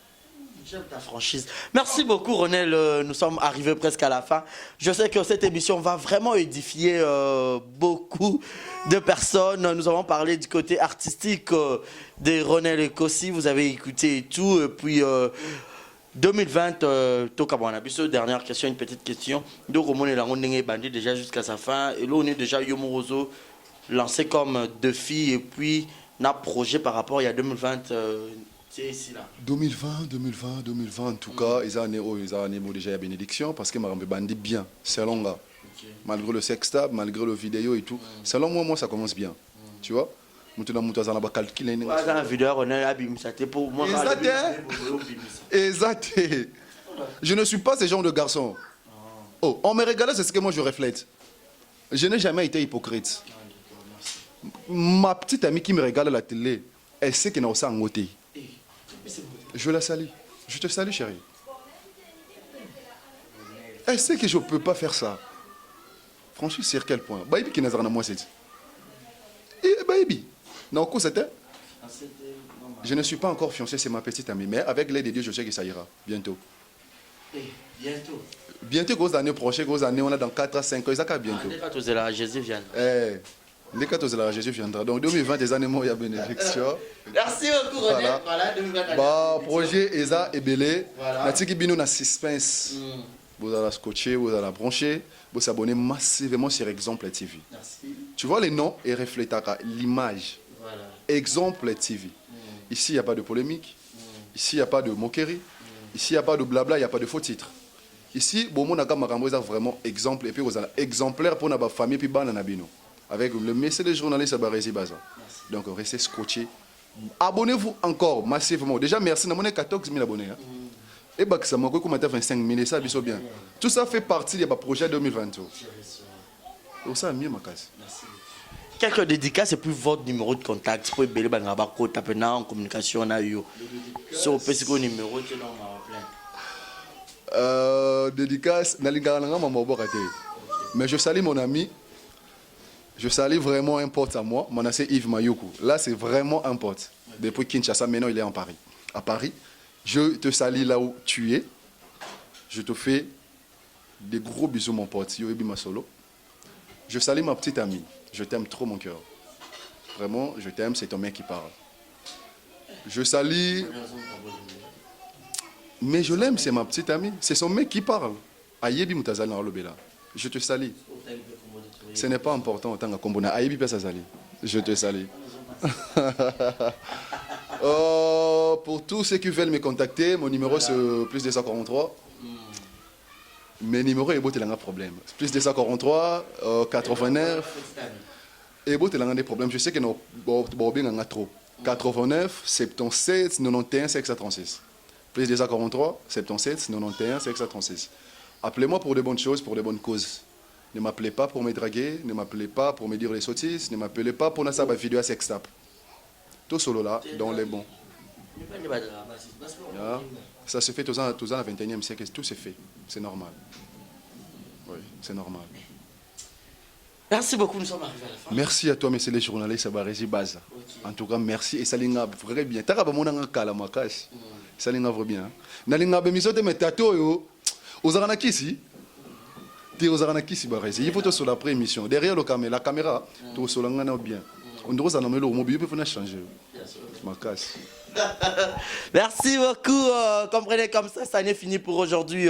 J'aime ta franchise. Merci beaucoup Ronel, nous sommes arrivés presque à la fin. Je sais que cette émission va vraiment édifier beaucoup de personnes. Nous avons parlé du côté artistique de Ronel Ekossi, vous avez écouté et tout. Et puis 2020, Tokabwana, dernière question, une petite question. Donc on est bandit déjà jusqu'à sa fin. Et là on est déjà Yomorozo lancé comme défi et puis un projet par rapport il y a 2020. Ici, là. 2020, en tout cas, ils ont déjà la bénédiction parce que je bandit bien, selon là. Malgré le sextab, malgré le vidéo et tout. Selon moi, ça commence bien. Tu vois? Exact. Je ne suis pas ce genre de garçon. Oh, on me regarde, c'est ce que moi je reflète. Je n'ai jamais été hypocrite. Ma petite amie qui me regarde à la télé, elle sait qu'elle n'a pas ngoté. Je la salue. Je te salue, chérie. Elle sait que je ne peux pas faire ça. Franchement, c'est à quel point? Baby qui n'a pas moi c'est. Baby. Non, quoi c'était? Je ne suis pas encore fiancé, c'est ma petite amie. Mais avec l'aide de Dieu, je sais que ça ira. Bientôt. Bientôt. Bientôt, grosses années prochaines, grosses années, on a dans 4 à 5 ans. Ça va bientôt. Jésus viendra. Les 14 de Jésus viendra. Donc 2020, des années, il y a bénédiction. Merci beaucoup, René. Voilà, 2020. Bah, projet Eza et Belé. Voilà. Nous avons suspense. Vous allez scotcher, vous allez brancher, vous abonner massivement sur Exemple TV. Merci. Tu vois les noms et reflètent l'image. Voilà. Exemple TV. Ici, il n'y a pas de polémique. Ici, il n'y a pas de moquerie. Ici, il n'y a pas de blabla, il n'y a pas de faux titres. Ici, bon, on a vraiment exemple. Et puis, vous avez exemplaire pour notre famille, puis banana bino. Avec le message des journalistes à Barési Baza. Donc, restez scotché Abonnez-vous encore massivement. Déjà, merci. Nous avons 14 000 abonnés. Hein. Et bah, ça m'a coûté 25 000. Et ça, c'est bien. Tout ça fait partie du projet 2022. C'est ça, mieux ma case. Quelques dédicaces et puis votre numéro de contact pour Bélé Bangabako, taper en communication. On a eu. Sur le numéro, tu l'as dédicace, mais je salue mon ami. Je salue vraiment un pote à moi, mon ami Yves Mayoukou. Là, c'est vraiment un pote. Depuis Kinshasa, maintenant, il est en Paris. À Paris, je te salue là où tu es. Je te fais des gros bisous, mon pote. Yoebi Masolo. Je salue ma petite amie. Je t'aime trop, mon cœur. Vraiment, je t'aime, c'est ton mec qui parle. Je salue... Mais je l'aime, c'est ma petite amie. C'est son mec qui parle. Ayebi Moutazali Narlobela. Je te salue. Ce n'est pas important en tant que Kombona. Ayebi Pesazali. Je te salue. Pour tous ceux qui veulent me contacter, mon numéro c'est plus 243. Mes numéros, il y a un problème. Plus 243, 89. Et il y a des problèmes. Je sais que nous avons trop. 89, 77, 91, 636. Plus 243, 77, 91, 636. Appelez-moi pour de bonnes choses, pour de bonnes causes. Ne m'appelez pas pour me draguer, ne m'appelez pas pour me dire les sottises, ne m'appelez pas pour faire ma vidéo à sextap. Tout solo là, dans les bons. Yeah. Ça se fait tous ans au 21e siècle, tout se fait. C'est normal. Oui, c'est normal. Merci beaucoup, nous sommes arrivés à la fin. Merci à toi, monsieur le journaliste, Barési Baza. En tout cas, merci et ça l'inga très bien. T'as pas mon angala makash. Ça l'inga vraiment bien. Na l'inga bemiso de metato yo. Ozarana kisi. Ti ozarana kisi Barési. Il faut te sur la pré-émission. Derrière la caméra, tu sur l'angana bien. On doit s'en nommer le mobile pour faire changer. Makash. Merci beaucoup. Comprenez comme ça n'est fini pour aujourd'hui.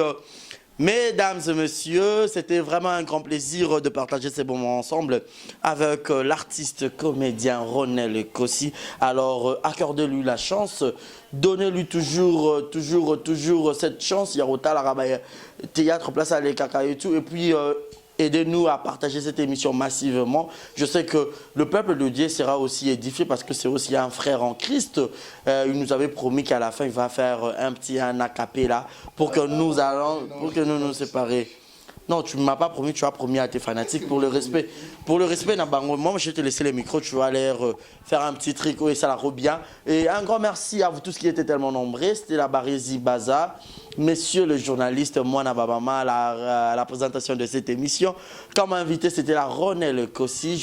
Mesdames et messieurs, c'était vraiment un grand plaisir de partager ces moments ensemble avec l'artiste comédien Ronel Kossi. Alors, accordez-lui la chance, donnez-lui toujours cette chance. Il y a autant la théâtre, place à l'Ekaka et tout. Et puis, aidez-nous à partager cette émission massivement. Je sais que le peuple de Dieu sera aussi édifié parce que c'est aussi un frère en Christ. Il nous avait promis qu'à la fin, il va faire un acapella pour que nous séparer. Non, tu ne m'as pas promis, tu as promis à tes fanatiques pour le respect. Pour le respect, moi, je vais te laisser les micros, tu vas aller faire un petit tricot et ça la roule bien. Et un grand merci à vous tous qui étaient tellement nombreux. C'était la Barési Baza. Messieurs le journaliste, Moana Babama, à la présentation de cette émission. Comme invité, c'était la Ronel Kossi.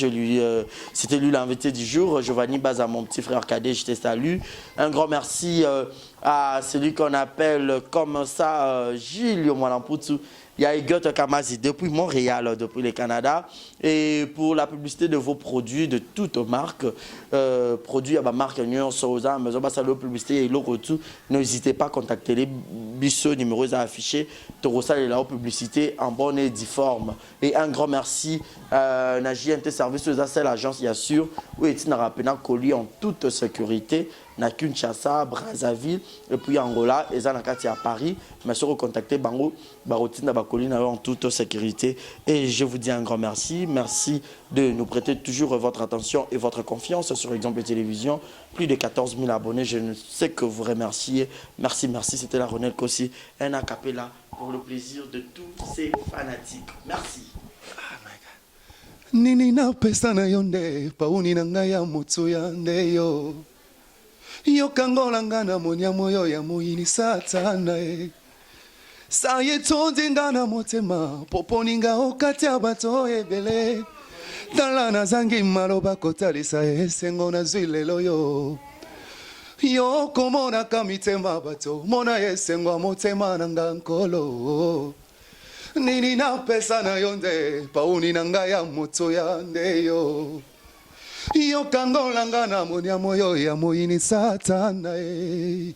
C'était lui l'invité du jour. Giovanni Baza, mon petit frère cadet, je te salue. Un grand merci à celui qu'on appelle comme ça Gilles Mwanamputu. Il y a Egot Kamazi depuis Montréal, depuis le Canada. Et pour la publicité de vos produits, de toutes marques, produits à ma marque Nyon Soza, mais on va saluer la publicité et le retour. N'hésitez pas à contacter les bisous numéros à afficher. Torosa est là en publicité en bonne et due forme. Et un grand merci à JNT Service aux Assels, l'agence, bien sûr, où est-il rappelé colis en toute sécurité. Na Kinshasa, Brazzaville, et puis Angola, et Zanakati à Paris. Mais sur contacter Bango, Barotina Bakolina en toute sécurité. Et je vous dis un grand merci. Merci de nous prêter toujours votre attention et votre confiance sur Exemple Télévision. Plus de 14 000 abonnés, je ne sais que vous remercier. Merci, merci. C'était la Ronel Kossi, un acapella pour le plaisir de tous ces fanatiques. Merci. Nini na pesa na yonde, pauni na ngaya mutsu yande yo. Yo kangolanga na monya moyo ya muini satana e. Saye tonzinga na motema, poponinga okati abato ebele. Talana zangi maloba kotalisa esengo na zwilelo yo. Yo komona kamitema bato, mona esengo motema nanga nkolo. Nini na pesa na yonde, pauni nanga ya moto yande yo. Yo kangolanga na monya moyo ya muini satana e.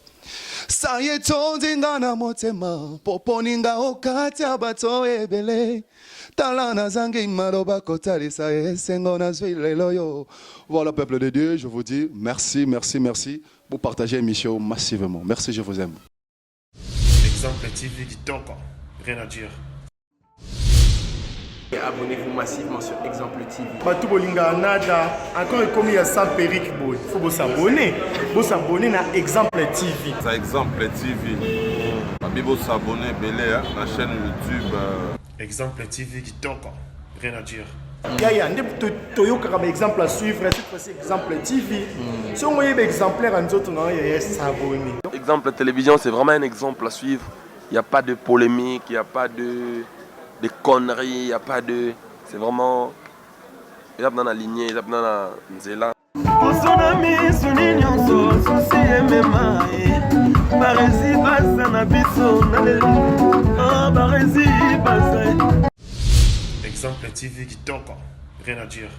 Saye tonzinga na motema, poponinga okati abato ebele. Talana zangi maroba kotalisa esengo na zwilelo yo. Voilà, peuple de Dieu, je vous dis merci, merci, merci pour partager l'émission massivement. Merci, je vous aime. Exemple TV du Toko, rien à dire. Et abonnez-vous massivement sur Exemple TV. Batou Bolinga Nada, encore comme il y a 100 périques, il faut vous s'abonner. Vous s'abonner à Exemple TV. C'est Exemple TV. Vous s'abonner à la chaîne YouTube. Exemple TV qui toque. Rien à dire. Il y a un exemple à suivre, cette fois-ci Exemple TV. Si on voit un exemplaire, il y a s'abonner. Exemple télévision, c'est vraiment un exemple à suivre. Il n'y a pas de polémique, il n'y a pas de conneries, il n'y a pas de... C'est vraiment... Il y a dans la lignée, il y a dans la nzela. Exemple TV qui toque. Rien à dire.